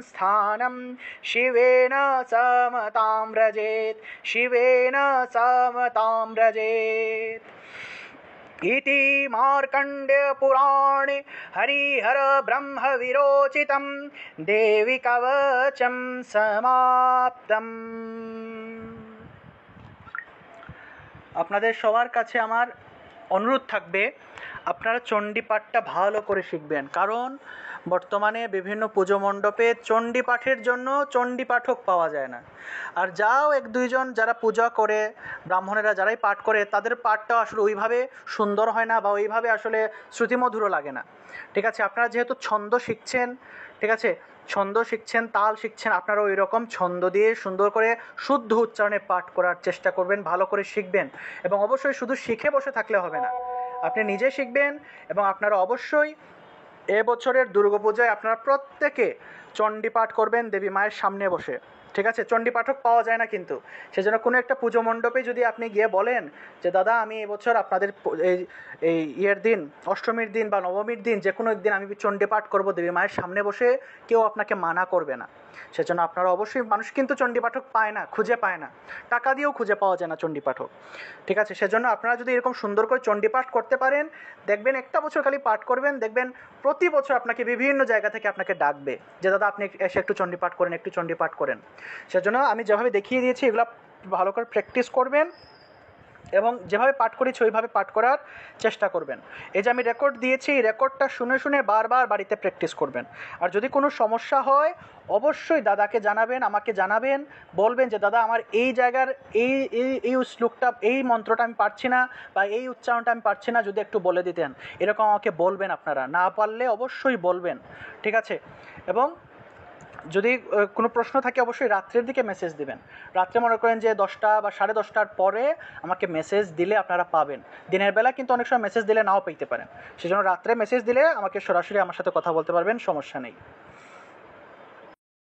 स्थानं शिवेन समतां व्रजेत् शिवेन समतां व्रजेत् इति मार्कण्डेयपुराणे हरिहरब्रह्मविरोचितं देवी कवचं समाप्तम्। আপনাদের সবার কাছে আমার অনুরোধ থাকবে আপনারা চণ্ডী পাঠটা ভালো করে শিখবেন, কারণ বর্তমানে বিভিন্ন পুজো মণ্ডপে চণ্ডী পাঠের জন্য চণ্ডী পাঠক পাওয়া যায় না। আর যাও এক দুইজন যারা পূজা করে ব্রাহ্মণেরা যারাই পাঠ করে তাদের পাঠটা আসলে ওইভাবে সুন্দর হয় না বা ওইভাবে আসলে শ্রুতিমধুরও লাগে না। ঠিক আছে, আপনারা যেহেতু ছন্দ শিখছেন, ঠিক আছে, ছন্দ শিখছেন, তাল শিখছেন, আপনারা ওই রকম ছন্দ দিয়ে সুন্দর করে শুদ্ধ উচ্চারণে পাঠ করার চেষ্টা করবেন, ভালো করে শিখবেন। এবং অবশ্যই শুধু শিখে বসে থাকলে হবে না, আপনি নিজে শিখবেন। এবং আপনারা অবশ্যই এবছরের দুর্গাপূজায় আপনারা প্রত্যেকে চণ্ডী পাঠ করবেন দেবী মায়ের সামনে বসে। ঠিক আছে, চণ্ডী পাঠক পাওয়া যায় না, কিন্তু সেজন্য কোনো একটা পুজো মণ্ডপে যদি আপনি গিয়ে বলেন যে দাদা আমি এবছর আপনাদের এই ইয়ের দিন, অষ্টমীর দিন বা নবমীর দিন, যে কোনো একদিন আমি চণ্ডী পাঠ করবো দেবী মায়ের সামনে বসে, কেউ আপনাকে মানা করবে না। সেজন্য আপনারা অবশ্যই, মানুষ কিন্তু চণ্ডী পাঠক পায় না, খুঁজে পায় না, টাকা দিয়েও খুঁজে পাওয়া যায় না চণ্ডী পাঠক। ঠিক আছে, সেজন্য আপনারা যদি এরকম সুন্দর করে চণ্ডী পাঠ করতে পারেন, দেখবেন একটা বছর খালি পাঠ করবেন, দেখবেন প্রতি বছর আপনাকে বিভিন্ন জায়গা থেকে আপনাকে ডাকবে যে দাদা আপনি এসে একটু চণ্ডী পাঠ করেন, একটু চণ্ডী পাঠ করেন। সেজন্য আমি যেভাবে দেখিয়ে দিয়েছি এগুলো ভালো করে প্র্যাকটিস করবেন এবং যেভাবে পাঠ করেছি ওইভাবে পাঠ করার চেষ্টা করবেন। এই যে আমি রেকর্ড দিয়েছি, এই রেকর্ডটা শুনে শুনে বারবার বাড়িতে প্র্যাকটিস করবেন। আর যদি কোনো সমস্যা হয় অবশ্যই দাদাকে জানাবেন, আমাকে জানাবেন, বলবেন যে দাদা আমার এই জায়গার এই শ্লোকটা, এই মন্ত্রটা আমি পারছি না বা এই উচ্চারণটা আমি পারছি না, যদি একটু বলে দিতেন, এরকম আমাকে বলবেন। আপনারা না পারলে অবশ্যই বলবেন, ঠিক আছে। এবং যদি কোনো প্রশ্ন থাকে অবশ্যই রাত্রের দিকে মেসেজ দিবেন। রাত্রে মনে করেন যে 10টা বা 10:30টার পরে আমাকে মেসেজ দিলে আপনারা পাবেন। দিনের বেলা কিন্তু অনেক সময় মেসেজ দিলে নাও পেতে পারেন, সেজন্য রাত্রে মেসেজ দিলে আমাকে সরাসরি আমার সাথে কথা বলতে পারবেন, সমস্যা নেই।